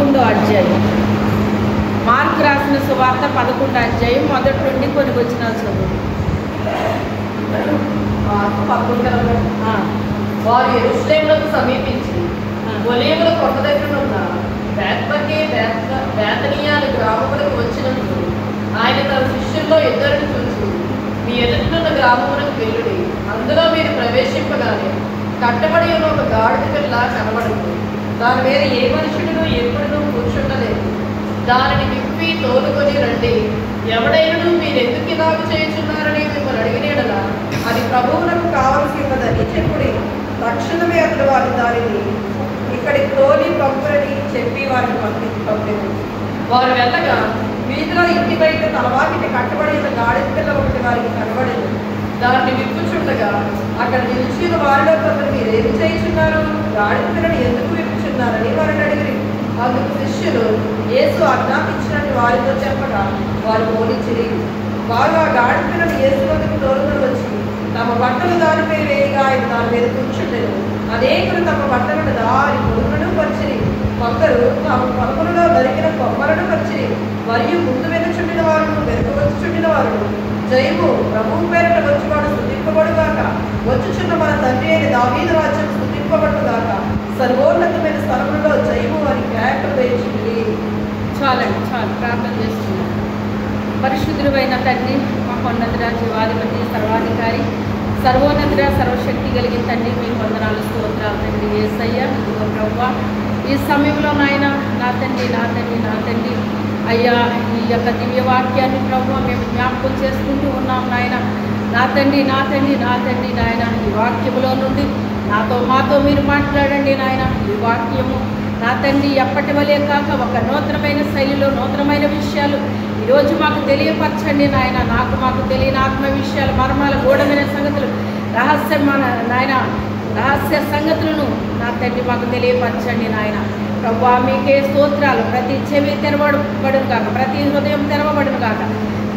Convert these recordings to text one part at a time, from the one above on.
11వ అధ్యాయం. మార్కు రాసిన సువార్త 11వ అధ్యాయం మొదటి నుండి కొన్ని వచనాలు చదువు. వారు యెరూషలేమునకు సమీపించి ఒలీవల కొండ దగ్గర ఉన్న బేత్పగే బేతనియా అనే గ్రామములకు వచ్చినప్పుడు ఆయన తన శిష్యుల్లో ఇద్దరిని చూసి, మీ ఎదుటినున్న గ్రామమునకు వెళ్ళుడి, అందులో మీరు ప్రవేశింపగానే కట్టబడి ఉన్న ఒక గాడిద పిల్ల కనబడుతుంది. దాని మీద ఏ మనుషుడును ఎప్పుడునూ కూర్చుండలేదు. దానిని విప్పి తోలుకొని రండి. ఎవడైనను మీరు ఎందుకు ఇలాగ చేయుచున్నారని మిమ్మల్ని అడిగినేడలా అది ప్రభువులకు కావలసి ఉన్నదని చెప్పుడి. తక్షణమే అతడు వారి దానిని ఇక్కడికి తోలి పంపులని చెప్పి వారిని పంపింది. వారు వెళ్ళగా వీధిలో ఇంటి బయట తలవాకిటి కట్టబడి ఉన్న గాడిద పిల్ల ఒకటి వారికి కనబడింది. దాన్ని విప్పుచుండగా అక్కడ నిలిచిన వారిలో కొందరు మీరేమి చేయుచున్నారు, గాడిద పిల్లని ఎందుకు విప్పుచున్నారని వారిని అడిగిరి. అందుకు శిష్యులు యేసు ఆజ్ఞాపించినట్టు వారితో చెప్పగా వారు పోనిచ్చిరి. వారు ఆ గాడిద పిల్లని యేసు వద్దకు తోలుకొని వచ్చి తమ బట్టలు దానిపై వేయగా ఆయన దాని మీద కూర్చుండెను. అనేకులు తమ బట్టలను దారి పొడుగులను పరిచిరి. కొందరు తమ పొలములలో దొరికిన కొమ్మలను పరిచిరి. మరియు ముందు వెనుచుండిన వారును వెనుక వచ్చుచుండిన వారును, జయము ప్రభువు పేరిట వచ్చువాడు స్తుతింపబడుగాక, వచ్చుచున్న మన తండ్రి అయిన దావీదు రాజ్యం స్తుతింపబడుగాక, సర్వోన్నతమైన స్థలములలో జయము అని కేకలు వేయించింది. చాలండి, చాలు. ప్రార్థన చేస్తున్నాం. పరిశుద్ధుడైన తండ్రి, మహోన్నతుడ, జీవాధిపతి, సర్వాధికారి, సర్వోన్నతుడ, సర్వశక్తి కలిగిన తండ్రి, మీ వందనాలు, స్తోత్రాలు తండ్రి. యేసయ్య, ఇదిగో ప్రభువా, ఈ సమయంలో నాయన నా తండ్రి, నా తండ్రి, నా తండ్రి అయ్యా, ఈ యొక్క దివ్య వాక్యాన్ని ప్రభువా మేము జ్ఞాపకం చేసుకుంటూ ఉన్నాం నాయన. నా తండ్రి, నా తండ్రి, నా తండ్రి నాయన, ఈ వాక్యములో నుండి మాతో మీరు మాట్లాడండి నాయన. ఈ వాక్యము నా తండ్రి ఎప్పటి వలే కాక ఒక నూతనమైన శైలిలో నూతనమైన విషయాలు ఈరోజు మాకు తెలియపరచండి నాయన. మాకు తెలియని ఆత్మ విషయాలు, మర్మాల గూఢమైన సంగతులు, రహస్య సంగతులను నా తండ్రి మాకు తెలియపరచండి నాయన. ప్రభువా మీకే స్తోత్రాలు. ప్రతి చెవి తెరవబడును కాక, ప్రతి హృదయం తెరవబడును కాక,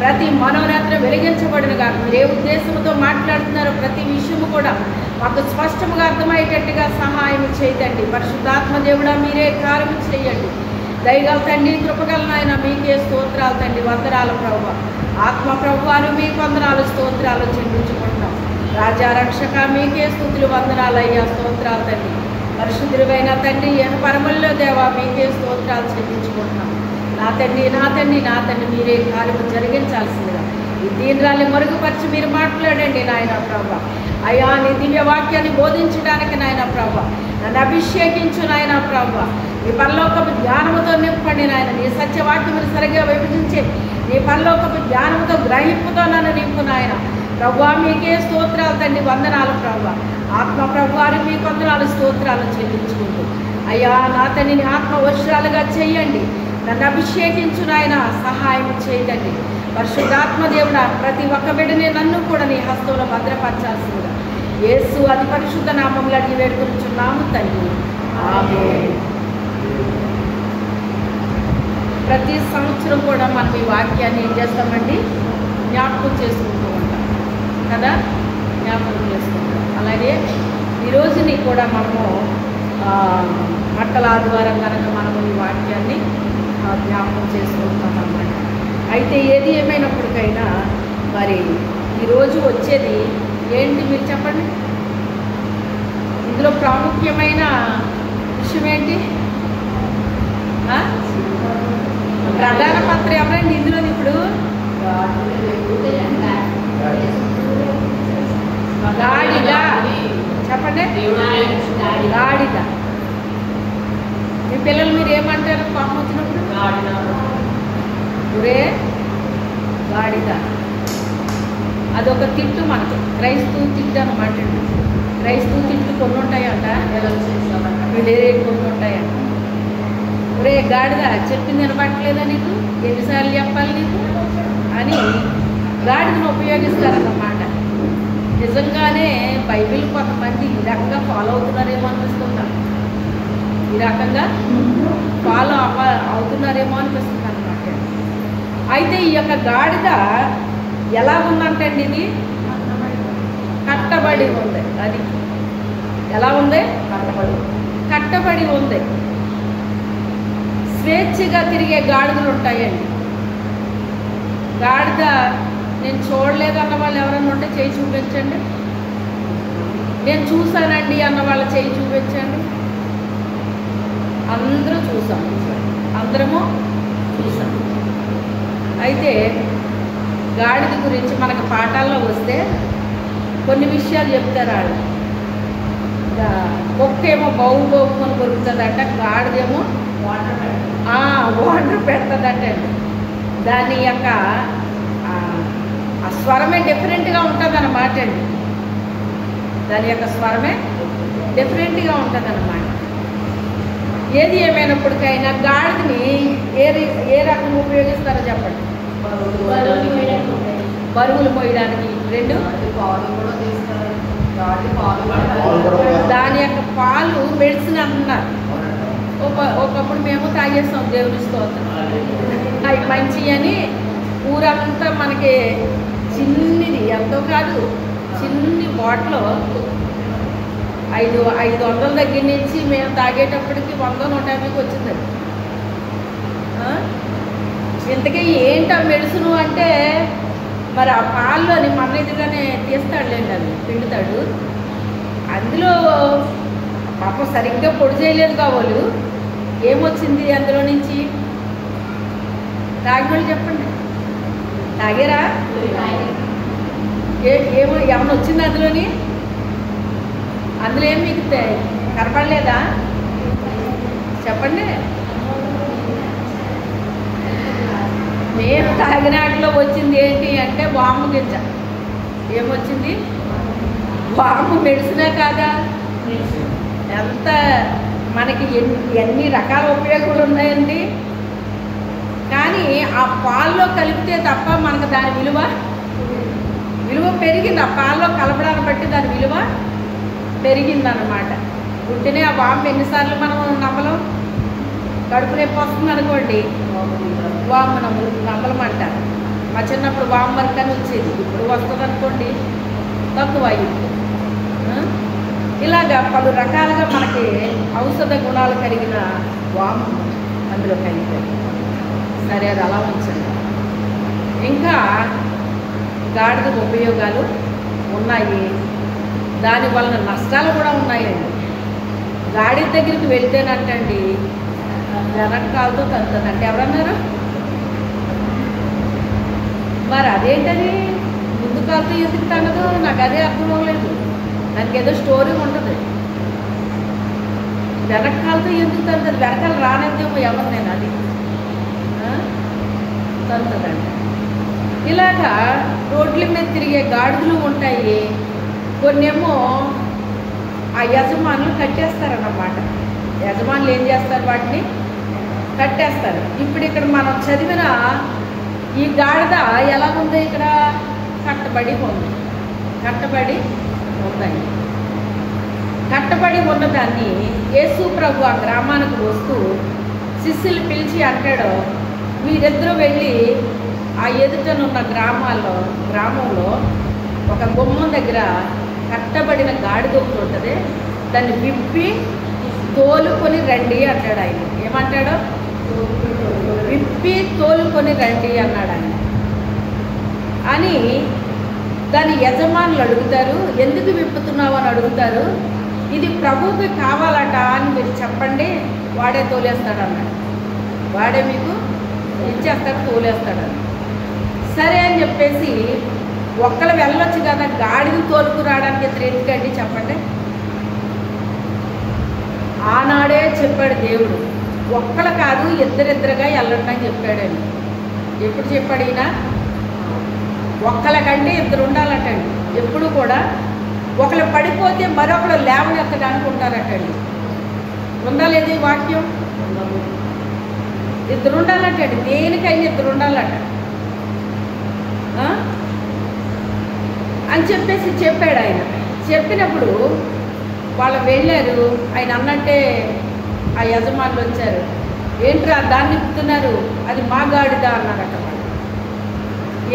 ప్రతి మనోనేత్ర వెలిగించబడును కాక. మీరు ఏ ఉద్దేశంతో మాట్లాడుతున్నారో ప్రతి విషయము కూడా మాకు స్పష్టంగా అర్థమయ్యేటట్టుగా సహాయం చేయదండి. పరిశుద్ధాత్మ దేవుడా మీరే కార్యం చేయండి. దయగల తండ్రి, కృపగల నాయన మీకే స్తోత్రాలు తండ్రి. వందనాలు ప్రభువా. ఆత్మ ప్రభువాను మీకు వందనాలు, స్తోత్రాలు చెల్లించుకుంటున్నాం. రాజా రక్షక మీకే స్తుతులు, వందనాలు అయ్యా, స్తోత్రాలు తండ్రి. పరిశుద్ధుడైన తండ్రి, పరమల్లో దేవా మీకే స్తోత్రాలు చెల్లించుకుంటున్నాం. నా తండ్రి, నా తండ్రి, నా తండ్రి మీరే కార్యము జరిగించాల్సిందిగా ఈ దీనిరాల్ని మరుగుపరిచి మీరు మాట్లాడండి నాయన ప్రభా. అయ్యా నీ దివ్య వాక్యాన్ని బోధించడానికి నాయన ప్రభా నన్ను అభిషేకించు నాయన ప్రభా. నీ పరలోకపు జ్ఞానముతో నింపండి నాయన. నీ సత్యవాక్యములు సరిగ్గా విభజించే నీ పరలోకపు జ్ఞానముతో గ్రహింపుతో నన్ను నింపు నాయన ప్రభా. మీకే స్తోత్రాలు తండ్రి, వందనాలు ప్రభా. ఆత్మ ప్రభువారు మీకు వందనాలు, స్తోత్రాలు చెల్లించుకుంటూ అయ్యా నా తండ్రిని ఆత్మ వస్త్రాలుగా చెయ్యండి. నన్ను అభిషేకించు నాయన, సహాయం చేయదండి. పరిశుద్ధాత్మ దేవుడా ప్రతి ఒక్క బిడ్డని నన్ను కూడా నీ హస్తంలో భద్రపరచాల్సిందిగా యేసు అతి పరిశుద్ధ నామములో అడిగి వేడుకొనుచున్నాము తండ్రి, ఆమేన్. ప్రతి సంవత్సరం కూడా మనం ఈ వాక్యాన్ని ఏం చేస్తామండి, జ్ఞాపకం చేసుకుంటూ ఉంటాం కదా, జ్ఞాపకం చేసుకుంటాం. అలాగే ఈరోజుని కూడా మనము మట్టల ఆదివారం కనుక మనము ఈ వాక్యాన్ని జ్ఞాపకం చేసుకుంటాం అన్నమాట. అయితే ఏది ఏమైనప్పటికైనా మరి ఈరోజు వచ్చేది ఏంటి మీరు చెప్పండి. ఇందులో ప్రాముఖ్యమైన విషయం ఏంటి? ప్రధాన పాత్ర ఎవరండి ఇందులో? ఇప్పుడు గాడిద చెప్పండి, గాడిద. మీ పిల్లలు మీరు ఏమంటారు పాపం వచ్చినప్పుడు? ఒరే గాడిద. అదొక తిట్టు మనకి, క్రైస్తవ తిట్టు అనమాట. క్రైస్తవ తిట్లు కొన్ని ఉంటాయంట, కొన్ని ఉంటాయంట. ఒరే గాడిద చెప్పింది వినపట్టలేదా నీకు, ఎన్నిసార్లు చెప్పాలి నీకు అని గాడిదను ఉపయోగిస్తారన్నమాట. నిజంగానే బైబిల్ కొంతమంది ఈ రకంగా ఫాలో అవుతున్నారేమో అనిపిస్తుందా, ఈ రకంగా ఫాలో అవుతున్నారేమో అనిపిస్తుంది అనమాట. అయితే ఈ యొక్క గాడిద ఎలా ఉందంటండి, ఇది కట్టబడి ఉంది. అది ఎలా ఉంది? కట్టబడి ఉంది. స్వేచ్ఛగా తిరిగే గాడిదలు ఉంటాయండి. గాడిద నేను చూడలేదన్న వాళ్ళు ఎవరైనా ఉంటే చేయి చూపించండి. నేను చూశానండి అన్న వాళ్ళ చేయి చూపించండి. అందరూ చూసాం, అందరము చూసాం. అయితే గాడిద గురించి మనకు పాఠాల్లో వస్తే కొన్ని విషయాలు చెప్తారు వాళ్ళు. కుక్కేమో బౌ బౌని కొరుకుతుందంట, గాడిదేమో వాటర్ పెడుతుందంట. దాని యొక్క ఆ స్వరమే డిఫరెంట్గా ఉంటుంది అన్నమాట అండి. దాని యొక్క స్వరమే డిఫరెంట్గా ఉంటుంది అన్నమాట. ఏది ఏమైనప్పటికైనా గాడిదని ఏ రకం ఉపయోగిస్తారో చెప్పండి. బరువులు మోయడానికి, రెండు దాని యొక్క పాలు మెడిసిన్ అంటున్నారు. ఒకప్పుడు మేము తాగేస్తాం, దేవుని స్తోత్రం, అవి మంచి అని. ఊరంతా మనకి చిన్నది, ఎంతో కాదు, చిన్ని బాటిల్ 500 దగ్గర నుంచి మేము తాగేటప్పటికి 100-150కి వచ్చిందండి. ఇంతకీ ఏంటి ఆ మెడిసిన్ అంటే, మరి ఆ పాల్లోని మన ఎదురుగానే తీస్తాడులేండి, అది పిండుతాడు. అందులో పాపం సరిగ్గా పొడి చేయలేదు కావాలి. ఏమొచ్చింది అందులో నుంచి? తాగిన వాళ్ళు చెప్పండి, తాగారా? ఏమన్నా వచ్చింది అందులోని? అందులో ఏం మీకు కనపడలేదా? చెప్పండి. మేము తాగినాటిలో వచ్చింది ఏంటి అంటే వాము గింజ. ఏమొచ్చింది? వాము మెడిసినే కాదా? ఎంత మనకి ఎన్ని రకాల ఉపయోగాలు ఉన్నాయండి. కానీ ఆ పాల్లో కలిపితే తప్ప మనకు దాని విలువ పెరిగింది. ఆ పాల్లో కలపడాన్ని బట్టి దాని విలువ పెరిగిందన్నమాట. పుట్టినే ఆ వాము ఎన్నిసార్లు మనం నమ్మలం. కడుపు నొప్పి వస్తుంది అనుకోండి, వాము నమ్మలమంటారు. మా చిన్నప్పుడు వాము వరకు అని వచ్చేది, ఇప్పుడు వస్తుంది అనుకోండి తక్కువ అయ్యింది. ఇలాగా పలు రకాలుగా మనకి ఔషధ గుణాలు కలిగిన వాము అందులో కలిపారు. సరే, అది అలా ఉంచండి. ఇంకా గాడిద ఉపయోగాలు ఉన్నాయి, దాని వలన నష్టాలు కూడా ఉన్నాయండి. గాడిద దగ్గరికి వెళ్తేనంటండి వెనకాలతో తంతుందంటే ఎవరన్నారు? మరి అదేంటది ముందు కాలతో ఎందుకు తనదు? నాకు అదే అర్థం అవ్వలేదు. దానికి ఏదో స్టోరీ ఉంటుంది. వెనకాలతో ఎందుకు తంతుంది? వెనకాల రానేదేమో ఎవరు, నేను అది తంతుందంట. ఇలాగా రోడ్ల మీద తిరిగే గాడిదలు ఉంటాయి. కొన్నేమో ఆ యజమానులు కట్టేస్తారన్నమాట. యజమానులు ఏం చేస్తారు? వాటిని కట్టేస్తారు. ఇప్పుడు ఇక్కడ మనం చదివిన ఈ గాడిద ఎలా ఉంది? ఇక్కడ కట్టబడి ఉంది. కట్టబడి ఉందండి. కట్టబడి ఉన్నదాన్ని యేసు ప్రభు ఆ గ్రామానికి వస్తూ శిష్యులు పిలిచి అంటాడు, మీరిద్దరూ వెళ్ళి ఆ ఎదుటనున్న గ్రామంలో ఒక గుమ్మం దగ్గర కట్టబడిన గాడిద ఒకటి ఉంటుంది, దాన్ని విప్పి తోలుకొని రండి అంటాడు ఆయన. ఏమంటాడు? విప్పి తోలుకొని రండి అన్నాడు ఆయన. అని దాని యజమానులు అడుగుతారు, ఎందుకు విప్పుతున్నావు అని అడుగుతారు. ఇది ప్రభువుకి కావాలట అని మీరు చెప్పండి, వాడే తోలేస్తాడు అన్నాడు. వాడే మీకు ఇచ్చేస్తాడు, తోలేస్తాడు అని. సరే అని చెప్పేసి ఒక్కళ్ళు వెళ్ళొచ్చు కదా, గాడిని తోలుకు రావడానికి ఎందుకండి చెప్పండి. ఆనాడే చెప్పాడు దేవుడు, ఒక్కళ్ళు కాదు ఇద్దరిద్దరుగా వెళ్ళండి అని చెప్పాడండి. ఎప్పుడు చెప్పాడు ఈయన? ఒక్కళ్ళకంటే ఇద్దరు ఉండాలటండి. ఎప్పుడు కూడా ఒకళ్ళు పడిపోతే మరొకరు లేవనెత్తడానికి ఉంటారటండి. ఉందా లేదు ఈ వాక్యం? ఇద్దరు ఉండాలటండి. దేనికైనా ఇద్దరు ఉండాలట అని చెప్పేసి చెప్పాడు ఆయన. చెప్పినప్పుడు వాళ్ళు వెళ్ళారు. ఆయన అన్నట్టే ఆ యజమానులు వచ్చారు. ఏంట్రా దాన్ని ఇప్పుతున్నారు? అది మా గాడిద అన్నారట వాళ్ళు.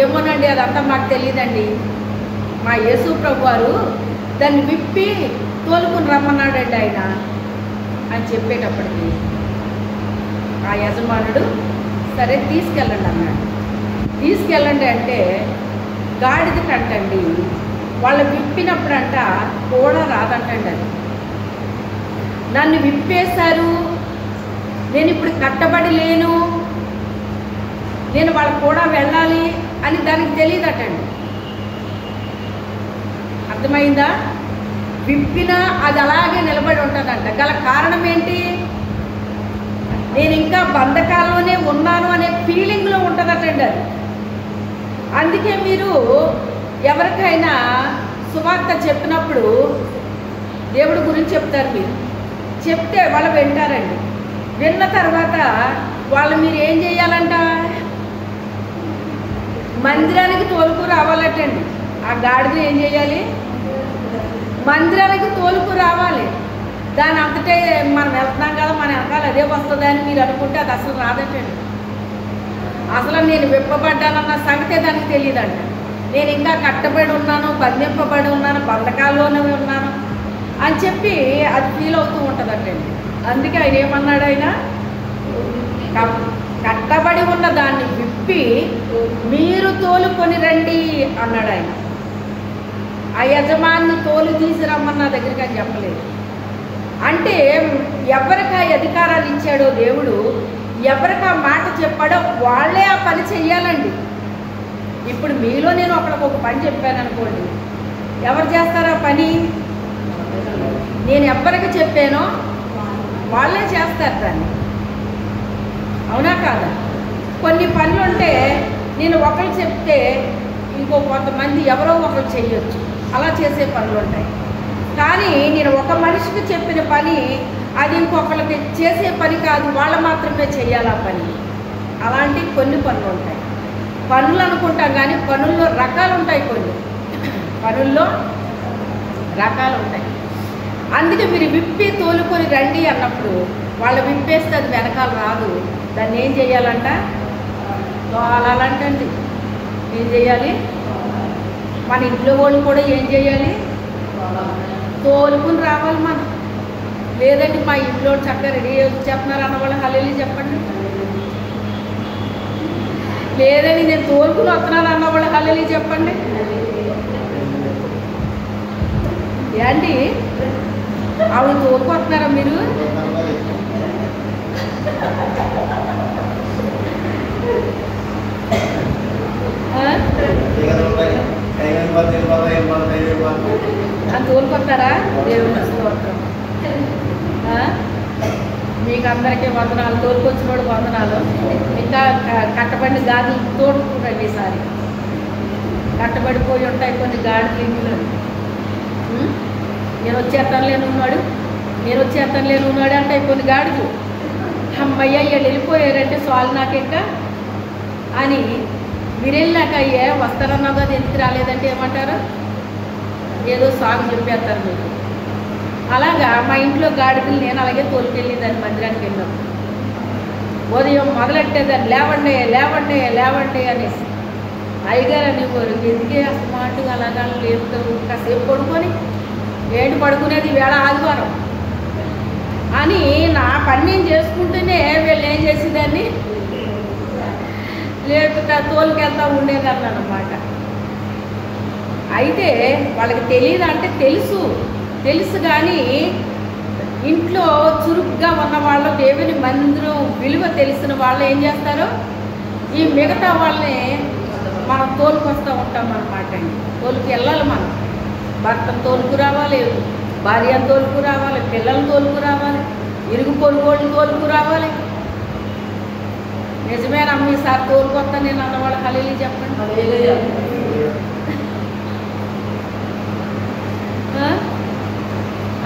ఏమోనండి, అదంతా మాకు తెలియదండి. మా యేసు ప్రభు వారు దాన్ని విప్పి తోలుకుని రమ్మన్నాడండి ఆయన అని చెప్పేటప్పటికి ఆ యజమానుడు సరే తీసుకెళ్ళండి అన్నాడు. తీసుకెళ్ళండి అంటే గాడిద కంటండి వాళ్ళు విప్పినప్పుడంట కూడా రాదంటండి. అది నన్ను విప్పేశారు, నేను ఇప్పుడు కట్టబడి లేను, నేను వాళ్ళ కూడా వెళ్ళాలి అని దానికి తెలియదటండి. అర్థమైందా? విప్పినా అది అలాగే నిలబడి ఉంటుందంట. గల కారణం ఏంటి? నేను ఇంకా బంధకాల్లోనే ఉన్నాను అనే ఫీలింగ్లో ఉంటుందటండి అది. అందుకే మీరు ఎవరికైనా సువార్త చెప్పినప్పుడు దేవుడి గురించి చెప్తారు. మీరు చెప్తే వాళ్ళు వింటారండి. విన్న తర్వాత వాళ్ళు మీరు ఏం చేయాలంట? మందిరానికి తోలుకు రావాలటండి. ఆ గాడిద ఏం చేయాలి? మందిరానికి తోలుకు రావాలి. దాని అంతటే మనం వెళ్తున్నాం కదా, మన వెనకాల అదే వస్తుందని మీరు అనుకుంటే అది అసలు రాదటండి. అసలు నేను విప్పబడ్డానన్న సంగతే దానికి తెలియదంట. నేను ఇంకా కట్టబడి ఉన్నాను, బంధింపబడి ఉన్నాను, బంధకాల్లోనే ఉన్నాను అని చెప్పి అది ఫీల్ అవుతూ ఉంటుందటండి. అందుకే ఆయన ఏమన్నాడు? ఆయన కట్టబడి ఉన్న దాన్ని విప్పి మీరు తోలుకొని రండి అన్నాడు ఆయన. ఆ యజమాన్ని తోలు తీసురమ్మని నా దగ్గరికి అని చెప్పలేదు. అంటే ఎవరికి ఆ అధికారాలు ఇచ్చాడో దేవుడు, ఎవరికి ఆ మాట చెప్పాడో వాళ్ళే ఆ పని చెయ్యాలండి. ఇప్పుడు మీలో నేను ఒకరికి ఒక పని చెప్పాను అనుకోండి, ఎవరు చేస్తారా పని? నేను ఎవరికి చెప్పానో వాళ్ళే చేస్తారు దాన్ని. అవునా కాదా? కొన్ని పనులు ఉంటే నేను ఒకరు చెప్తే ఇంకో కొంతమంది ఎవరో ఒకరు చెయ్యొచ్చు, అలా చేసే పనులు ఉంటాయి. కానీ నేను ఒక మనిషికి చెప్పిన పని అది ఇంకొకరికి చేసే పని కాదు, వాళ్ళు మాత్రమే చెయ్యాలి ఆ పని. అలాంటి కొన్ని పనులు ఉంటాయి. పనులు అనుకుంటాం కానీ పనుల్లో రకాలు ఉంటాయి. కొన్ని పనుల్లో రకాలు ఉంటాయి. అందుకే మీరు విప్పి తోలుకొని రండి అన్నప్పుడు వాళ్ళు విప్పేస్తే అది వెనకాల రాదు. దాన్ని ఏం చేయాలంట? తోలాలంటండి. ఏం చేయాలి? మన ఇంట్లో వాళ్ళు కూడా ఏం చేయాలి? తోలుకుని రావాలి మనం. లేదండి మా ఇంట్లో చక్కగా రెడీ చెప్తున్నారు అన్న వాళ్ళు హల్లెలూయా చెప్పండి. లేదండి నేను తోలుకుని వస్తున్నాను అన్న వాళ్ళు హల్లెలూయా చెప్పండి. ఏంటి ఆవిడ తోలుకొస్తున్నారా మీరు? తోలుకొస్తారా? దేవుని స్తోత్రం. మీకు అందరికీ వందనాలు. తోలుకొచ్చిన వాడు వందనాలు. ఇంకా కట్టబడిన గాడులు తోడుకుంటాండి. ఈసారి కట్టబడిపోయి ఉంటాయి కొన్ని గాడులు ఇంట్లో. నేను వచ్చేస్తాను లేనున్నాడు, నేను వచ్చేస్తాను లేనున్నాడు అంటే కొన్ని గాడులు. అమ్మయ్య వీళ్ళు వెళ్ళిపోయారంటే సాల్ నాకెక్క అని మీరు వెళ్ళాక అయ్యే వస్తారన్నది అది ఎందుకు రాలేదంటే ఏమంటారు? ఏదో సాగు చెప్పేస్తారు మీరు. అలాగా మా ఇంట్లో గాడిదలు నేను అలాగే తోలుకెళ్ళేదాన్ని. మందిరానికి వెళ్ళినప్పుడు ఉదయం మొదలెట్టేదాన్ని, లేవండి లేవండి లేవండి అనేసి. అయ్యగారు అనేవారు, ఎందుకే అస్తమాటుగా అలాగా లేపుతారు, కాసేపు పడుకొని. ఏంటి పడుకునేది, వేళ ఆదివారం అని నా పని నేను చేసుకుంటూనే వీళ్ళు ఏం చేసేదాన్ని, లేకపోతే తోలుకెళ్తా ఉండేదాన్ని అన్నమాట. అయితే వాళ్ళకి తెలియదు అంటే తెలుసు కానీ ఇంట్లో చురుగ్గా ఉన్న వాళ్ళు, దేవుని మందిరం విలువ తెలిసిన వాళ్ళు ఏం చేస్తారు? ఈ మిగతా వాళ్ళని మనం తోలుకొస్తూ ఉంటాం అన్నమాట అండి. తోలుకు వెళ్ళాలి మనం. భర్తను తోలుకు రావాలి, భార్యను తోలుకు రావాలి, పిల్లలను తోలుకు రావాలి, ఇరుగు పొరుగుళ్ళు తోలుకు రావాలి. నిజమేనమ్మ ఈసారి తోలుకొస్తా నేను అన్నవాళ్ళు హల్లెలూయా చెప్పండి.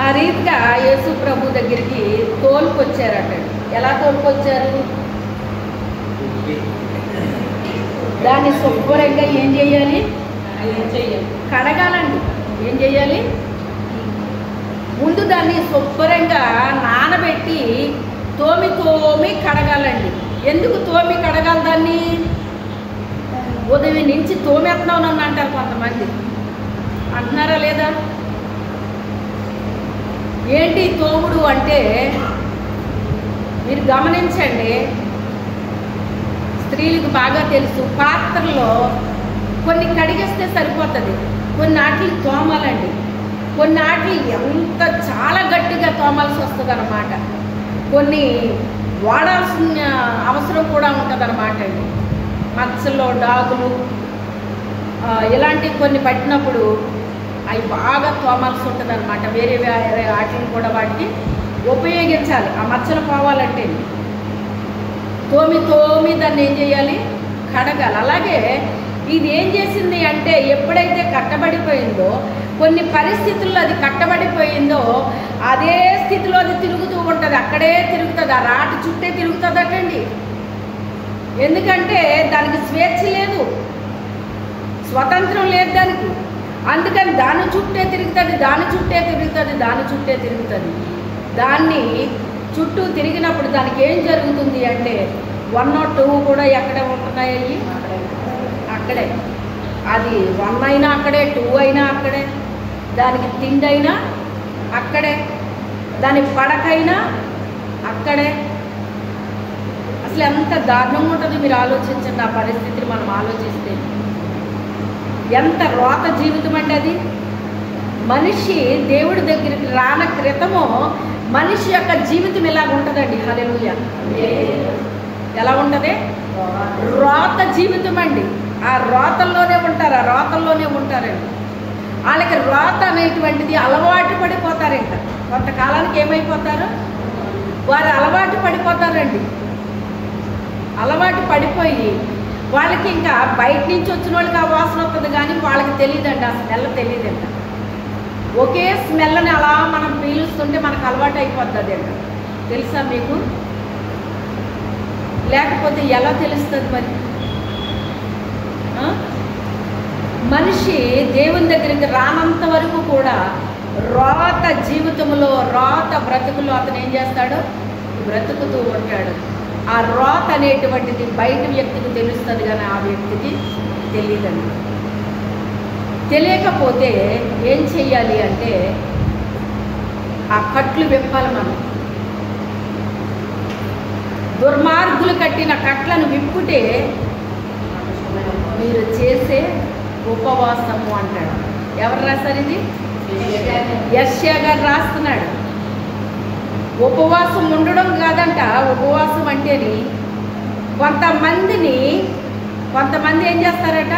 ఆ రీతిగా యేసు ప్రభు దగ్గరికి తోలుకొచ్చారట. ఎలా తోలుకొచ్చారు? దాన్ని శుభ్రంగా ఏం చేయాలి? కడగాలండి. ఏం చేయాలి? ముందు దాన్ని శుభ్రంగా నానబెట్టి తోమి కడగాలండి. ఎందుకు తోమి కడగాలి దాన్ని? ఉదయం నుంచి తోమేస్తున్నావు నన్ను అంటారు కొంతమంది. అంటున్నారా లేదా? ఏంటి తోముడు అంటే మీరు గమనించండి, స్త్రీలకు బాగా తెలుసు, పాత్రలో కొన్ని కడిగేస్తే సరిపోతుంది, కొన్ని ఆటలు తోమాలండి, కొన్ని ఆటలు ఎంత చాలా గట్టిగా తోమాల్సి వస్తుంది అన్నమాట, కొన్ని వాడాల్సిన అవసరం కూడా ఉంటుంది అన్నమాట అండి. మచ్చల్లో డాగులు ఇలాంటివి కొన్ని పట్టినప్పుడు అవి బాగా తోమాల్సి ఉంటుంది అనమాట. వేరే వేరే వాటిని కూడా వాటికి ఉపయోగించాలి ఆ మచ్చలు పోవాలంటే. తోమి దాన్ని ఏం చేయాలి, కడగాలి. అలాగే ఇది ఏం చేసింది అంటే ఎప్పుడైతే కట్టబడిపోయిందో, కొన్ని పరిస్థితుల్లో అది కట్టబడిపోయిందో అదే స్థితిలో అది తిరుగుతూ ఉంటుంది, అక్కడే తిరుగుతుంది, ఆ రాటి చుట్టే తిరుగుతుందటండి. ఎందుకంటే దానికి స్వేచ్ఛ లేదు, స్వతంత్రం లేదు దానికి. అందుకని దాని చుట్టే తిరుగుతుంది, దాని చుట్టే తిరుగుతుంది, దాని చుట్టే తిరుగుతుంది. దాన్ని చుట్టూ తిరిగినప్పుడు దానికి ఏం జరుగుతుంది అంటే 1 or 2 కూడా ఎక్కడే ఉంటున్నాయి, అక్కడే. అది 1 అయినా అక్కడే, 2 అయినా అక్కడే, దానికి తిండి అయినా అక్కడే, దాని పడకైనా అక్కడే. అసలు ఎంత దారుణంగా ఉంటుంది మీరు ఆలోచించండి. ఆ పరిస్థితిని మనం ఆలోచిస్తే ఎంత రోత జీవితం అండి అది. మనిషి దేవుడి దగ్గరికి రాన క్రితము మనిషి యొక్క జీవితం ఇలాగ ఉంటుందండి. హల్లెలూయా. ఎలా ఉంటుంది? రోత జీవితం అండి. ఆ రోతల్లోనే ఉంటారండి. వాళ్ళకి రోత అనేటువంటిది అలవాటు పడిపోతారు. ఇంకా కొంతకాలానికి ఏమైపోతారు, వారు అలవాటు పడిపోతారండి. అలవాటు పడిపోయి వాళ్ళకి ఇంకా బయట నుంచి వచ్చిన వాళ్ళకి ఆ వాసన వస్తుంది, కానీ వాళ్ళకి తెలియదండి, ఆ స్మెల్ తెలియదండి. ఒకే స్మెల్ని అలా మనం పీలుస్తుంటే మనకు అలవాటు అయిపోతుంది అంట. తెలుసా మీకు? లేకపోతే ఎలా తెలుస్తుంది మరి? మనిషి దేవుని దగ్గరికి రానంత వరకు కూడా రోత జీవితంలో, రోత బ్రతుకులో అతను ఏం చేస్తాడు? బ్రతుకుతూ ఉంటాడు. ఆ రోత అనేటువంటిది బయట వ్యక్తికి తెలుస్తుంది, కానీ ఆ వ్యక్తికి తెలియదండి. తెలియకపోతే ఏం చెయ్యాలి అంటే ఆ కట్లు విప్పాలి మనం. దుర్మార్గులు కట్టిన కట్లను విప్పుటే మీరు చేసే ఉపవాసము అంటాడు. ఎవరు రాశారు ఇది? యెషయా గారు రాస్తున్నాడు. ఉపవాసం ఉండడం కాదంట. ఉపవాసం అంటేని కొంతమంది ఏం చేస్తారట?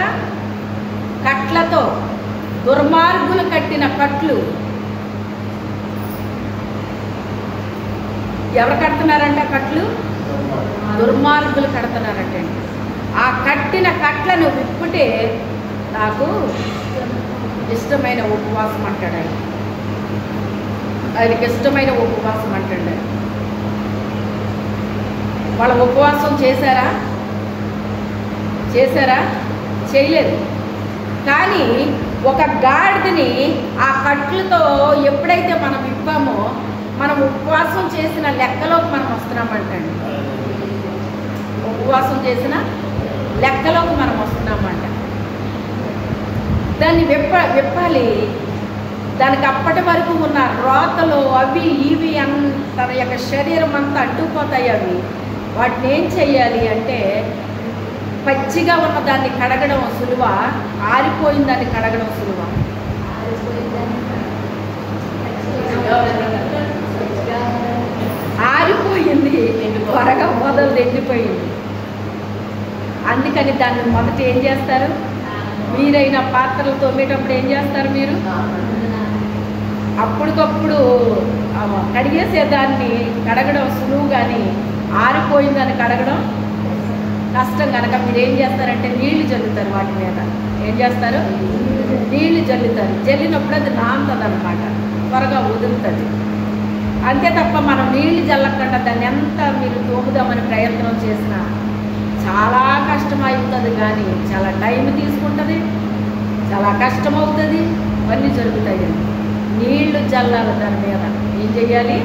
కట్లతో, దుర్మార్గులు కట్టిన కట్లు. ఎవరు కడుతున్నారంట కట్లు? దుర్మార్గులు కడుతున్నారంటే. ఆ కట్టిన కట్లను విప్పుటే నాకు ఇష్టమైన ఉపవాసం అంటాడు ఆయన. ఆయనకి ఇష్టమైన ఉపవాసం అంటాడు. వాళ్ళ ఉపవాసం చేశారా? చేయలేదు. కానీ ఒక గాడిదని ఆ కట్లతో ఎప్పుడైతే మనం విప్పామో మనం ఉపవాసం చేసిన లెక్కలోకి మనం వస్తున్నామంటండి. ఉపవాసం చేసిన లెక్కలోకి మనం వస్తున్నామంట. దాన్ని విప్పాలి. దానికి అప్పటి వరకు ఉన్న రోతలు అవి ఇవి తన యొక్క శరీరం అంతా అడ్డుపోతాయి. అవి వాటిని ఏం చెయ్యాలి అంటే పచ్చిగా ఉన్న దాన్ని కడగడం సులువ, ఆరిపోయిన దాన్ని కడగడం సులువ? ఆరిపోయింది, త్వరగా మొదలు ఎండిపోయింది. అందుకని దాన్ని మొదట ఏం చేస్తారు? మీరైనా పాత్రలు తోమేటప్పుడు ఏం చేస్తారు? మీరు అప్పటికప్పుడు కడిగేసేదాన్ని కడగడం సులువు, కానీ ఆరిపోయిందని కడగడం కష్టం. కనుక మీరు ఏం చేస్తారంటే నీళ్లు జల్లుతారు వాటి మీద. ఏం చేస్తారు? నీళ్లు జల్లుతారు. జల్లినప్పుడు అది నానుతుంది అన్నమాట, త్వరగా వదులుతుంది. అంతే తప్ప మనం నీళ్లు జల్లకుండా దాన్ని ఎంత మీరు తోముదామని ప్రయత్నం చేసినా చాలా కష్టం అవుతుంది, కానీ చాలా టైం తీసుకుంటుంది, చాలా కష్టం అవుతుంది, అవన్నీ జరుగుతాయి. నీళ్లు జల్లాలి దాని మీద. ఏం చెయ్యాలి?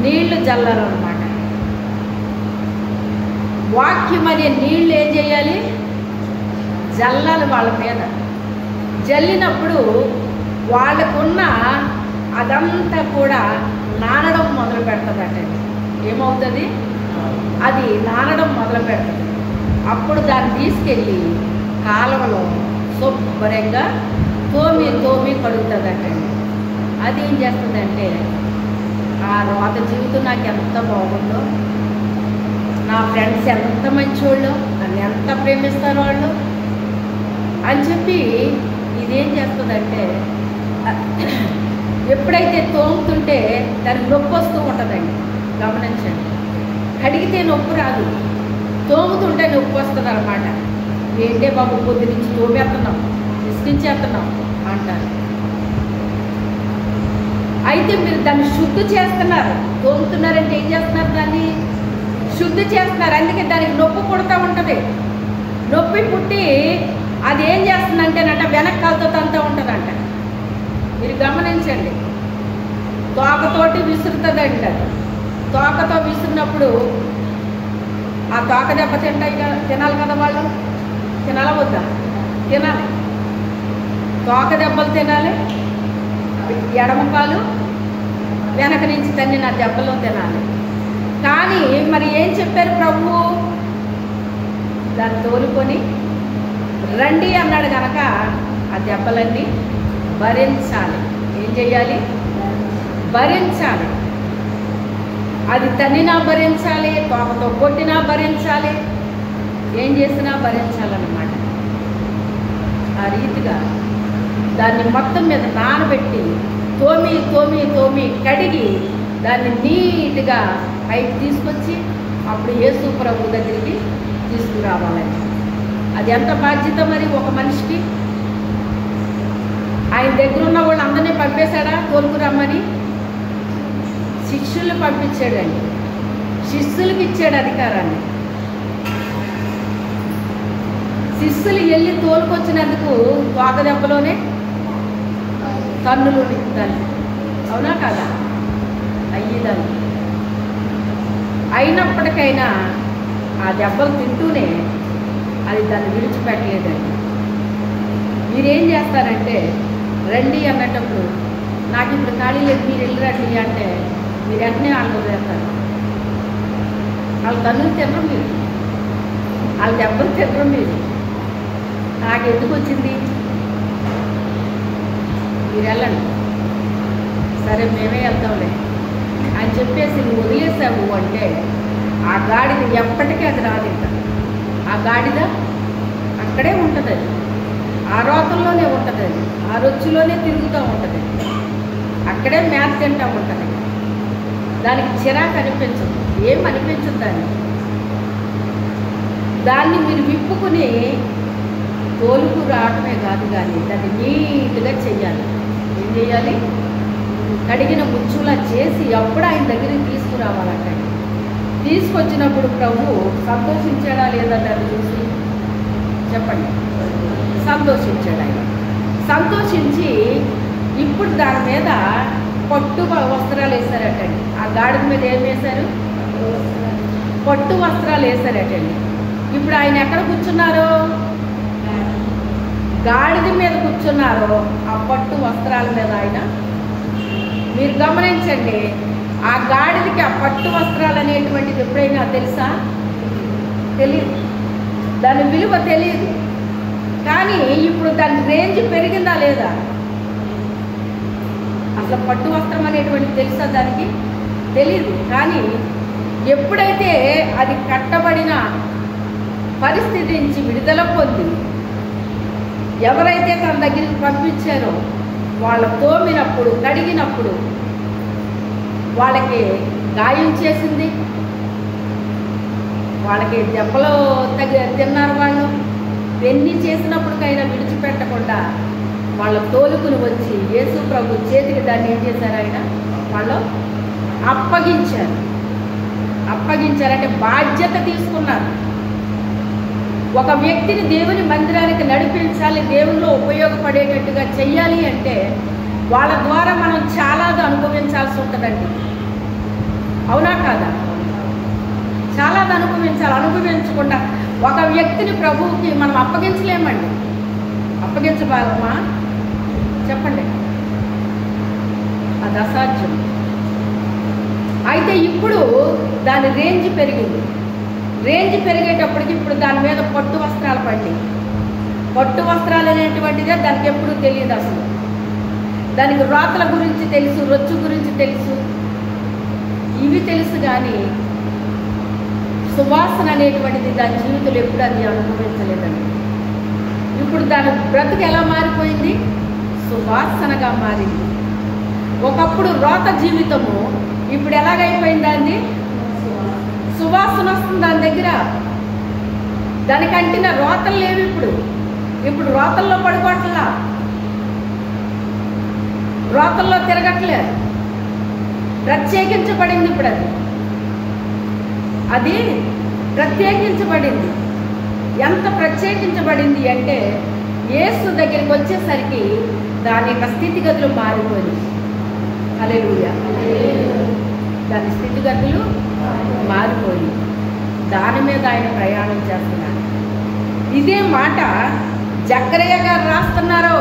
నీళ్లు జల్లాలన్నమాట. వాక్యం అనే నీళ్ళు ఏం చేయాలి? జల్లాలి వాళ్ళ మీద. జల్లినప్పుడు వాళ్ళకున్న అదంతా కూడా నానడం మొదలు పెడుతుందట. ఏమవుతుంది? అది నానడం మొదలు పెడుతుంది. అప్పుడు దాన్ని తీసుకెళ్ళి కాలువలో శుభ్రంగా తోమి కడుగుతుందంటండి. అది ఏం చేస్తుందంటే, ఆ రోత జీవితం నాకు ఎంత బాగుందో, నా ఫ్రెండ్స్ ఎంత మంచోళ్ళు, నన్ను ఎంత ప్రేమిస్తారు వాళ్ళు అని చెప్పి ఇదేం చేస్తుందంటే, ఎప్పుడైతే తోముతుంటే దానికి నొప్పి వస్తూ ఉంటుందండి. గమనించండి, కడిగితే నొప్పి రాదు, తోముతుంటే నొప్పి వస్తుంది అనమాట. ఏంటే బాబు పొద్దు నుంచి తోమేస్తున్నాం, విసిగించేస్తున్నాం అంటారు. అయితే మీరు దాన్ని శుద్ధి చేస్తున్నారు. తోముతున్నారంటే ఏం చేస్తున్నారు? దాన్ని శుద్ధి చేస్తున్నారు. అందుకే దానికి నొప్పి పుడతా ఉంటుంది. నొప్పి పుట్టి అది ఏం చేస్తుందంటేనంట వెనక్కి కలుతుంతా ఉంటుందంట. మీరు గమనించండి, తోకతోటి విసురుతుందండి. అది తోకతో విసిరినప్పుడు ఆ తోక దెబ్బ తినాలి కదా వాళ్ళు. తినాలా వద్దా? తినాలి. తోక దెబ్బలు తినాలి, ఎడమకాలు వెనక నుంచి తన్ని నా దెబ్బలో తినాలి. కానీ మరి ఏం చెప్పారు ప్రభు? దాన్ని తోలుకొని రండి అన్నాడు కనుక ఆ దెబ్బలన్నీ భరించాలి. ఏం చెయ్యాలి? భరించాలి. అది తన్నినా భరించాలి, తోకతో కొట్టినా భరించాలి, ఏం చేసినా భరించాలన్నమాట. ఆ రీతిగా దాన్ని మొత్తం మీద నానబెట్టి తోమి కడిగి దాన్ని నీట్గా పైకి తీసుకొచ్చి అప్పుడు యేసు ప్రభు దగ్గరికి తీసుకురావాలని. అది ఎంత బాధ్యత మరి ఒక మనిషికి. ఆయన దగ్గర ఉన్న వాళ్ళు అందరినీ పంపేశాడా తోలుకురమ్మని? శిష్యుల్ని పంపించాడండి. శిష్యులకి ఇచ్చాడు అధికారాన్ని. శిష్యులు వెళ్ళి తోలుకొచ్చినందుకు తోక దెబ్బలోనే కన్నులు నింపుతాను. అవునా కదా? అయ్యేదాన్ని. అయినప్పటికైనా ఆ దెబ్బలు తింటూనే అది దాన్ని విడిచిపెట్టలేదండి. మీరేం చేస్తారంటే, రండి అన్నటప్పుడు నాకు ఇప్పుడు ఖాళీ లేదు మీరు వెళ్ళిరండి అంటే మీరు వెంటనే వాళ్ళు చేస్తారు. వాళ్ళ తన్నులు తినరు మీరు, వాళ్ళ దెబ్బలు తినరు మీరు. నాకు ఎందుకు వచ్చింది, మీరు వెళ్ళండి, సరే మేమే వెళ్తాంలే అని చెప్పేసి నువ్వు వదిలేసావు అంటే ఆ గాడిద ఎప్పటికీ అది రాదు. ఇంకా ఆ గాడిద అక్కడే ఉంటుంది. అది ఆ రోతంలోనే ఉంటుంది. అది ఆ రొచ్చులోనే తిరుగుతూ ఉంటుంది. అక్కడే మేత తింటూ ఉంటుంది. దానికి చిరాకు అనిపించదు, ఏం అనిపించదు. దాన్ని మీరు విప్పుకుని తోలుకు రావటమే కాదు, కానీ దాన్ని నీట్గా చెయ్యాలి. ఏం చేయాలి? కడిగిన ముచ్చులా చేసి అప్పుడు ఆయన దగ్గరికి తీసుకురావాలంట. తీసుకొచ్చినప్పుడు ప్రభు సంతోషించాడా లేదా దాన్ని చూసి చెప్పండి. సంతోషించాడు ఆయన. సంతోషించి ఇప్పుడు దాని మీద పట్టు వస్త్రాలు వేశారటండి. ఆ గాడిద మీద ఏం వేశారు? పట్టు వస్త్రాలు వేశారటండి. ఇప్పుడు ఆయన ఎక్కడ కూర్చున్నారు? గాడిద మీద కూర్చున్నారు. ఆ పట్టు వస్త్రాల మీద ఆయన. మీరు గమనించండి, ఆ గాడిదకి ఆ పట్టు వస్త్రాలు అనేటువంటిది ఎప్పుడైనా తెలుసా? తెలియదు. దాని విలువ తెలియదు. కానీ ఇప్పుడు దాని రేంజ్ పెరిగిందా లేదా? అసలు పట్టు వస్త్రం అనేటువంటిది తెలుసా దానికి? తెలియదు. కానీ ఎప్పుడైతే అది కట్టబడిన పరిస్థితి నుంచి విడుదల పొంది ఎవరైతే తన దగ్గరికి పంపించారో వాళ్ళ తోమినప్పుడు, కడిగినప్పుడు వాళ్ళకి గాయం చేసింది, వాళ్ళకి దెబ్బలు తిన్నారు. వాళ్ళు ఎన్ని చేసినప్పటికైనా విడిచిపెట్టకుండా వాళ్ళ తోలుకుని వచ్చి యేసు ప్రభు చేతికి దాన్ని ఏం చేశారు? ఆయన వాళ్ళు అప్పగించారంటే బాధ్యత తీసుకున్నారు. ఒక వ్యక్తిని దేవుని మందిరానికి నడిపించాలి, దేవునిలో ఉపయోగపడేటట్టుగా చెయ్యాలి అంటే వాళ్ళ ద్వారా మనం చాలా అనుభవించాల్సి ఉంటుందండి. అవునా కాదా? చాలా అనుభవించకుండా ఒక వ్యక్తిని ప్రభువుకి మనం అప్పగించలేమండి. అప్పగించగలమా? చెప్పండి. అది అసాధ్యం. అయితే ఇప్పుడు దాని రేంజ్ పెరిగింది. రేంజ్ పెరిగేటప్పటికి ఇప్పుడు దాని మీద పట్టు వస్త్రాలు పడి, పట్టు వస్త్రాలు అనేటువంటిదే దానికి ఎప్పుడూ తెలియదు. అసలు దానికి రాతల గురించి తెలుసు, రొచ్చు గురించి తెలుసు, ఇవి తెలుసు, కానీ సువాసన అనేటువంటిది దాని జీవితంలో ఎప్పుడు అది అనుభవించలేదండి. ఇప్పుడు దాని బ్రతుకు ఎలా మారిపోయింది? సువాసనగా మారింది. ఒకప్పుడు రోత జీవితము ఇప్పుడు ఎలాగైపోయింది? అండి సువాసన వస్తుంది దాని దగ్గర. దానికంటిన రోతలు లేవు. ఇప్పుడు రోతల్లో పడుకోవట్లా, రోతల్లో తిరగట్లే. ప్రత్యేకించబడింది. ఇప్పుడు అది ప్రత్యేకించబడింది. ఎంత ప్రత్యేకించబడింది అంటే యేసు దగ్గరికి వచ్చేసరికి దాని యొక్క స్థితిగతులు మారిపోయింది. హల్లెలూయా. దాని స్థితిగతులు మారిపోయి దాని మీద ఆయన ప్రయాణం చేస్తున్నారు. ఇదే మాట జకర్యా గారు రాస్తున్నారు.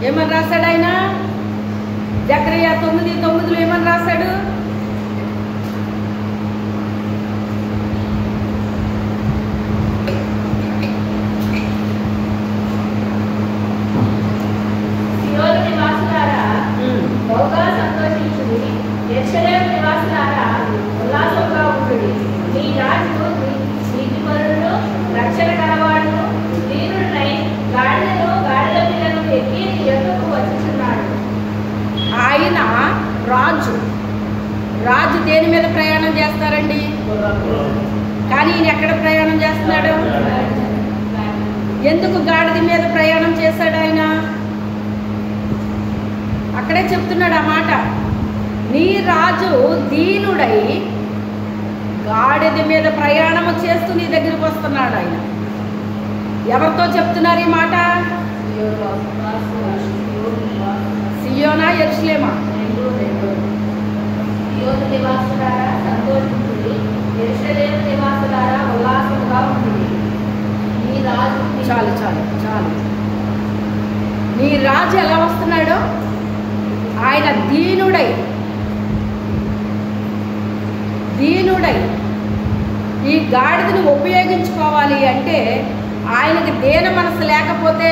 ఏమని రాశాడు ఆయన? జకర్యా 9:9 ఏమని రాశాడు? సియోను నివాసులారా బహుగా సంతోషించుడి, యెరూషలేము నివాసులారా ఉల్లాసంగా ఉండుడి. మీ రాజు నీతిపరుడు, రక్షణ కలవాడును, దీనుడై గాడిదను గాడిద పిల్లను ఎక్కి నీ యొద్దకు వచ్చుచున్నాడు. ఆయన రాజు దేని మీద ప్రయాణం చేస్తారండి? కానీ ఈయన ఎక్కడ ప్రయాణం చేస్తున్నాడు? ఎందుకు గాడిద మీద ప్రయాణం చేశాడు ఆయన? అక్కడే చెప్తున్నాడు ఆ మాట. నీ రాజు దీనుడై గాడిద మీద ప్రయాణము చేస్తూ నీ దగ్గరికి వస్తున్నాడు ఆయన. ఎవరితో చెప్తున్నారు ఈ మాట? సియోనా, యెరూషలేమా? సియోను నివాసులారా సంతోషించుడి, యెరూషలేము నివాసులారా ఉల్లాసంగా ఉండుడి. నీ రాజు చాలు. నీ రాజు ఎలా వస్తున్నాడో ఆయన దీనుడై ఈ గాడిదను ఉపయోగించుకోవాలి అంటే ఆయనకి దేన మనసు లేకపోతే